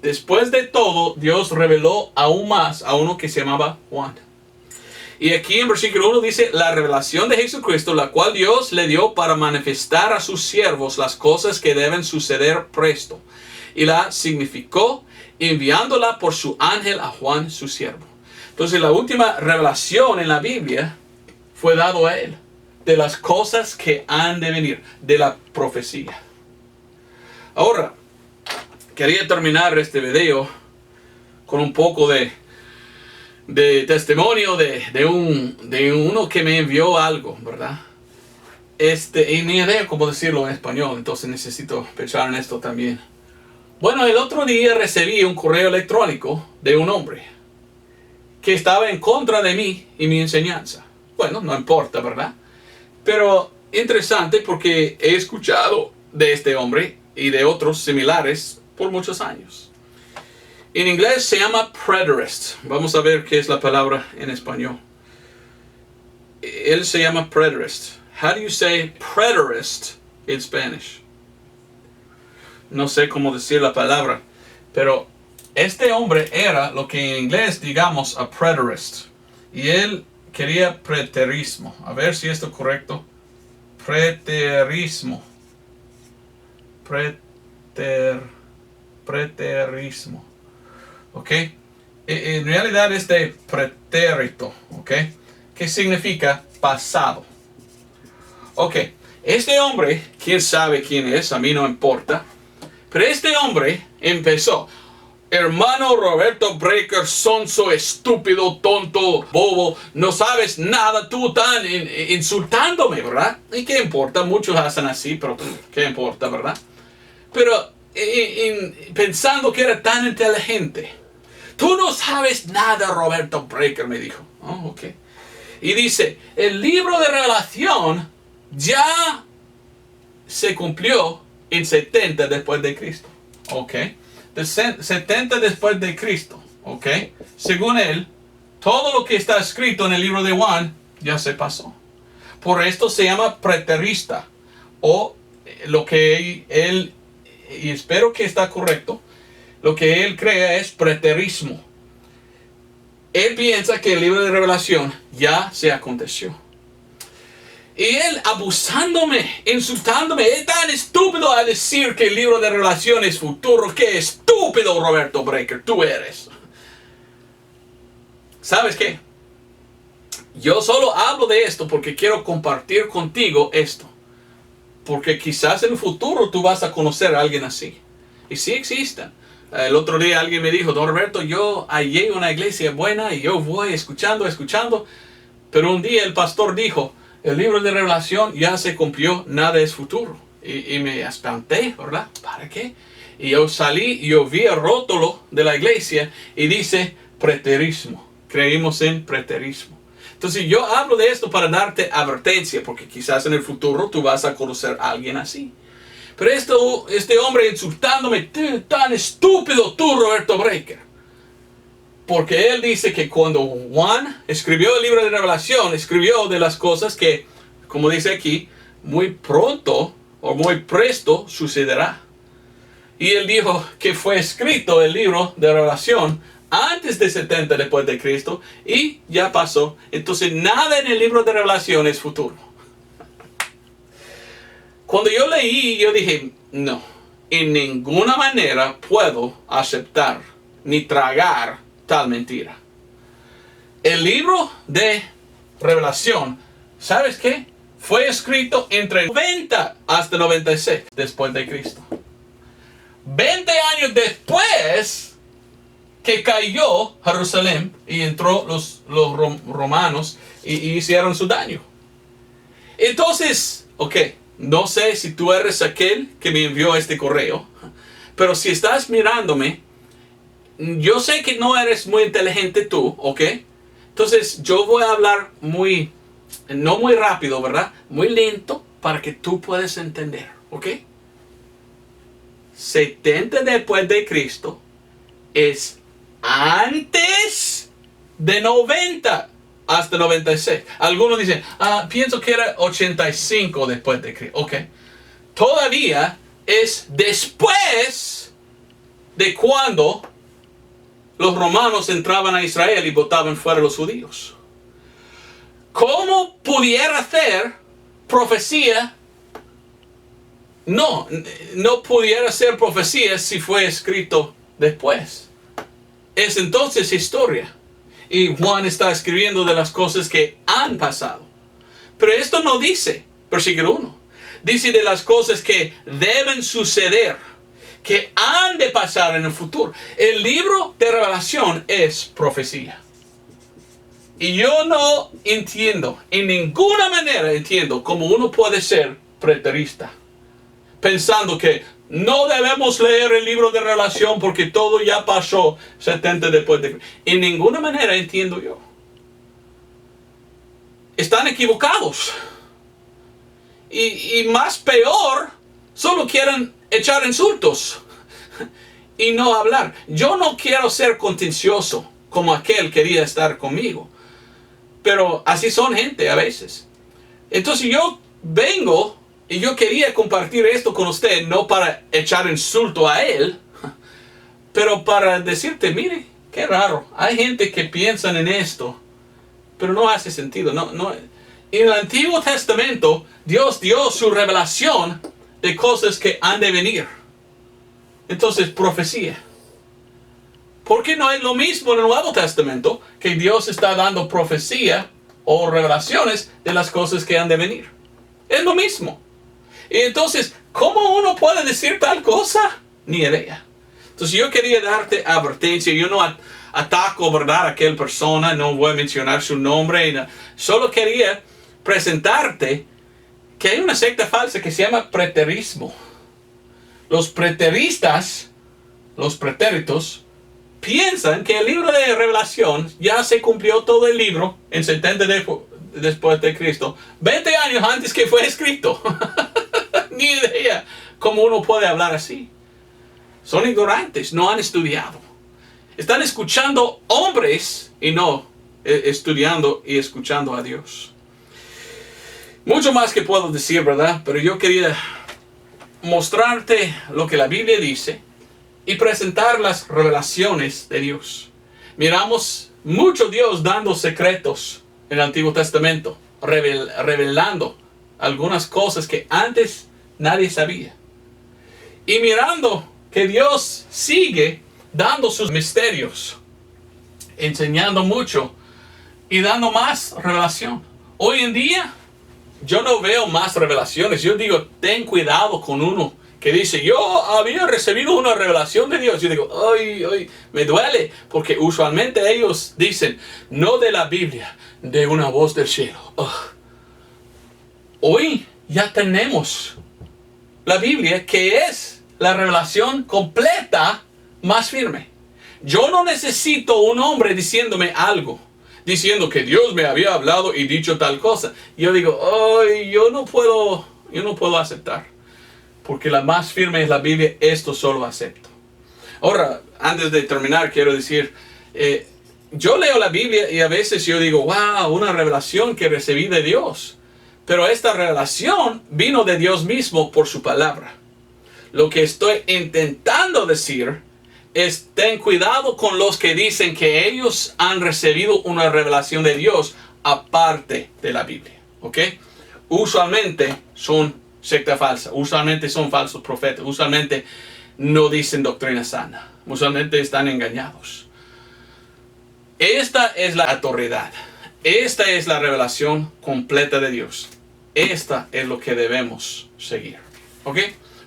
Después de todo, Dios reveló aún más a uno que se llamaba Juan. Y aquí en versículo 1 dice, la revelación de Jesucristo, la cual Dios le dio para manifestar a sus siervos las cosas que deben suceder presto. Y la significó enviándola por su ángel a Juan, su siervo. Entonces la última revelación en la Biblia fue dado a él. De las cosas que han de venir. De la profecía. Ahora, quería terminar este video con un poco de testimonio de uno que me envió algo, ¿verdad? Y ni idea cómo decirlo en español, entonces necesito pensar en esto también. Bueno, el otro día recibí un correo electrónico de un hombre que estaba en contra de mí y mi enseñanza. Bueno, no importa, ¿verdad? Pero interesante porque he escuchado de este hombre y de otros similares por muchos años. En inglés se llama preterist. Vamos a ver qué es la palabra en español. Él se llama preterist. How do you say preterist in Spanish? No sé cómo decir la palabra, pero este hombre era lo que en inglés digamos a preterist. Y él quería preterismo. A ver si esto es correcto. Preterismo. Preterismo. ¿Ok? En realidad este pretérito, ¿ok? ¿Qué significa pasado? Ok, este hombre, quién sabe quién es, a mí no importa, pero este hombre empezó, hermano Roberto Breaker, sonso, estúpido, tonto, bobo, no sabes nada, tú tan insultándome, ¿verdad? ¿Y qué importa? Muchos hacen así, pero ¿qué importa, verdad? Pero pensando que era tan inteligente. Tú no sabes nada, Roberto Breaker, me dijo. Oh, ok. Y dice, el libro de Revelación ya se cumplió en 70 después de Cristo. Ok. De 70 después de Cristo. Ok. Según él, todo lo que está escrito en el libro de Juan ya se pasó. Por esto se llama preterista. O lo que él, y espero que está correcto, lo que él crea es preterismo. Él piensa que el libro de Revelación ya se aconteció. Y él abusándome, insultándome, es tan estúpido a decir que el libro de Revelación es futuro. ¡Qué estúpido, Roberto Breaker, tú eres! ¿Sabes qué? Yo solo hablo de esto porque quiero compartir contigo esto. Porque quizás en el futuro tú vas a conocer a alguien así. Y sí existen. El otro día alguien me dijo, don Roberto, yo hallé una iglesia buena y yo voy escuchando. Pero un día el pastor dijo, el libro de Revelación ya se cumplió, nada es futuro. Y me espanté, ¿verdad? ¿Para qué? Y yo salí y yo vi el rótulo de la iglesia y dice preterismo. Creímos en preterismo. Entonces yo hablo de esto para darte advertencia, porque quizás en el futuro tú vas a conocer a alguien así. Pero este hombre insultándome, tan estúpido tú, Roberto Breaker. Porque él dice que cuando Juan escribió el libro de Revelación, escribió de las cosas que, como dice aquí, muy pronto o muy presto sucederá. Y él dijo que fue escrito el libro de Revelación antes de 70 después de Cristo y ya pasó. Entonces nada en el libro de Revelación es futuro. Cuando yo leí, yo dije, no, en ninguna manera puedo aceptar ni tragar tal mentira. El libro de Revelación, ¿sabes qué? Fue escrito entre 90 hasta 96 después de Cristo. 20 años después que cayó Jerusalén y entró los romanos y hicieron su daño. Entonces, ok, no sé si tú eres aquel que me envió este correo, pero si estás mirándome, yo sé que no eres muy inteligente tú, ok. Entonces yo voy a hablar no muy rápido, ¿verdad? Muy lento para que tú puedas entender, ¿ok? 70 después de Cristo es antes de 90 hasta 96. Algunos dicen, pienso que era 85 después de Cristo. Ok. Todavía es después de cuando los romanos entraban a Israel y botaban fuera a los judíos. ¿Cómo pudiera ser profecía? No pudiera ser profecía si fue escrito después. Es entonces historia. Y Juan está escribiendo de las cosas que han pasado. Pero esto no dice, versículo 1. Dice de las cosas que deben suceder, que han de pasar en el futuro. El libro de Revelación es profecía. Y yo no entiendo, en ninguna manera entiendo cómo uno puede ser preterista, pensando que no debemos leer el libro de Revelación porque todo ya pasó 70 después de Cristo. En ninguna manera entiendo yo. Están equivocados. Y más peor, solo quieren echar insultos y no hablar. Yo no quiero ser contencioso como aquel quería estar conmigo. Pero así son gente a veces. Entonces yo vengo y yo quería compartir esto con usted, no para echar insulto a él, pero para decirte, mire, qué raro. Hay gente que piensa en esto, pero no hace sentido. En el Antiguo Testamento, Dios dio su revelación de cosas que han de venir. Entonces, profecía. ¿Por qué no es lo mismo en el Nuevo Testamento que Dios está dando profecía o revelaciones de las cosas que han de venir? Es lo mismo. Y entonces, ¿cómo uno puede decir tal cosa? Ni idea. Entonces yo quería darte advertencia. Yo no ataco, ¿verdad?, a aquella persona. No voy a mencionar su nombre. Solo quería presentarte que hay una secta falsa que se llama preterismo. Los preteristas, los pretéritos, piensan que el libro de Revelación ya se cumplió todo el libro en 70 después de Cristo, 20 años antes que fue escrito. Ni idea cómo uno puede hablar así. Son ignorantes, no han estudiado. Están escuchando hombres y no estudiando y escuchando a Dios. Mucho más que puedo decir, ¿verdad? Pero yo quería mostrarte lo que la Biblia dice y presentar las revelaciones de Dios. Miramos mucho Dios dando secretos en el Antiguo Testamento, revelando algunas cosas que antes nadie sabía. Y mirando que Dios sigue dando sus misterios, enseñando mucho y dando más revelación. Hoy en día yo no veo más revelaciones. Yo digo, ten cuidado con uno que dice, yo había recibido una revelación de Dios. Yo digo, ay, me duele, porque usualmente ellos dicen, no de la Biblia, de una voz del cielo. Hoy ya tenemos la Biblia, que es la revelación completa más firme. Yo no necesito un hombre diciéndome algo, diciendo que Dios me había hablado y dicho tal cosa. Yo digo, yo no puedo aceptar. Porque la más firme es la Biblia, esto solo acepto. Ahora, antes de terminar, quiero decir, yo leo la Biblia y a veces yo digo, wow, una revelación que recibí de Dios. Pero esta revelación vino de Dios mismo por su palabra. Lo que estoy intentando decir ten cuidado con los que dicen que ellos han recibido una revelación de Dios aparte de la Biblia. ¿Ok? Usualmente son secta falsa. Usualmente son falsos profetas. Usualmente no dicen doctrina sana. Usualmente están engañados. Esta es la autoridad. Esta es la revelación completa de Dios. Esta es lo que debemos seguir. ¿Ok?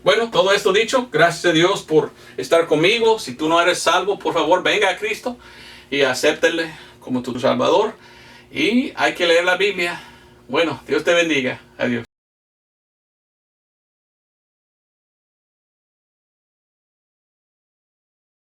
Bueno, todo esto dicho, gracias a Dios por estar conmigo. Si tú no eres salvo, por favor, venga a Cristo y acéptale como tu Salvador. Y hay que leer la Biblia. Bueno, Dios te bendiga. Adiós.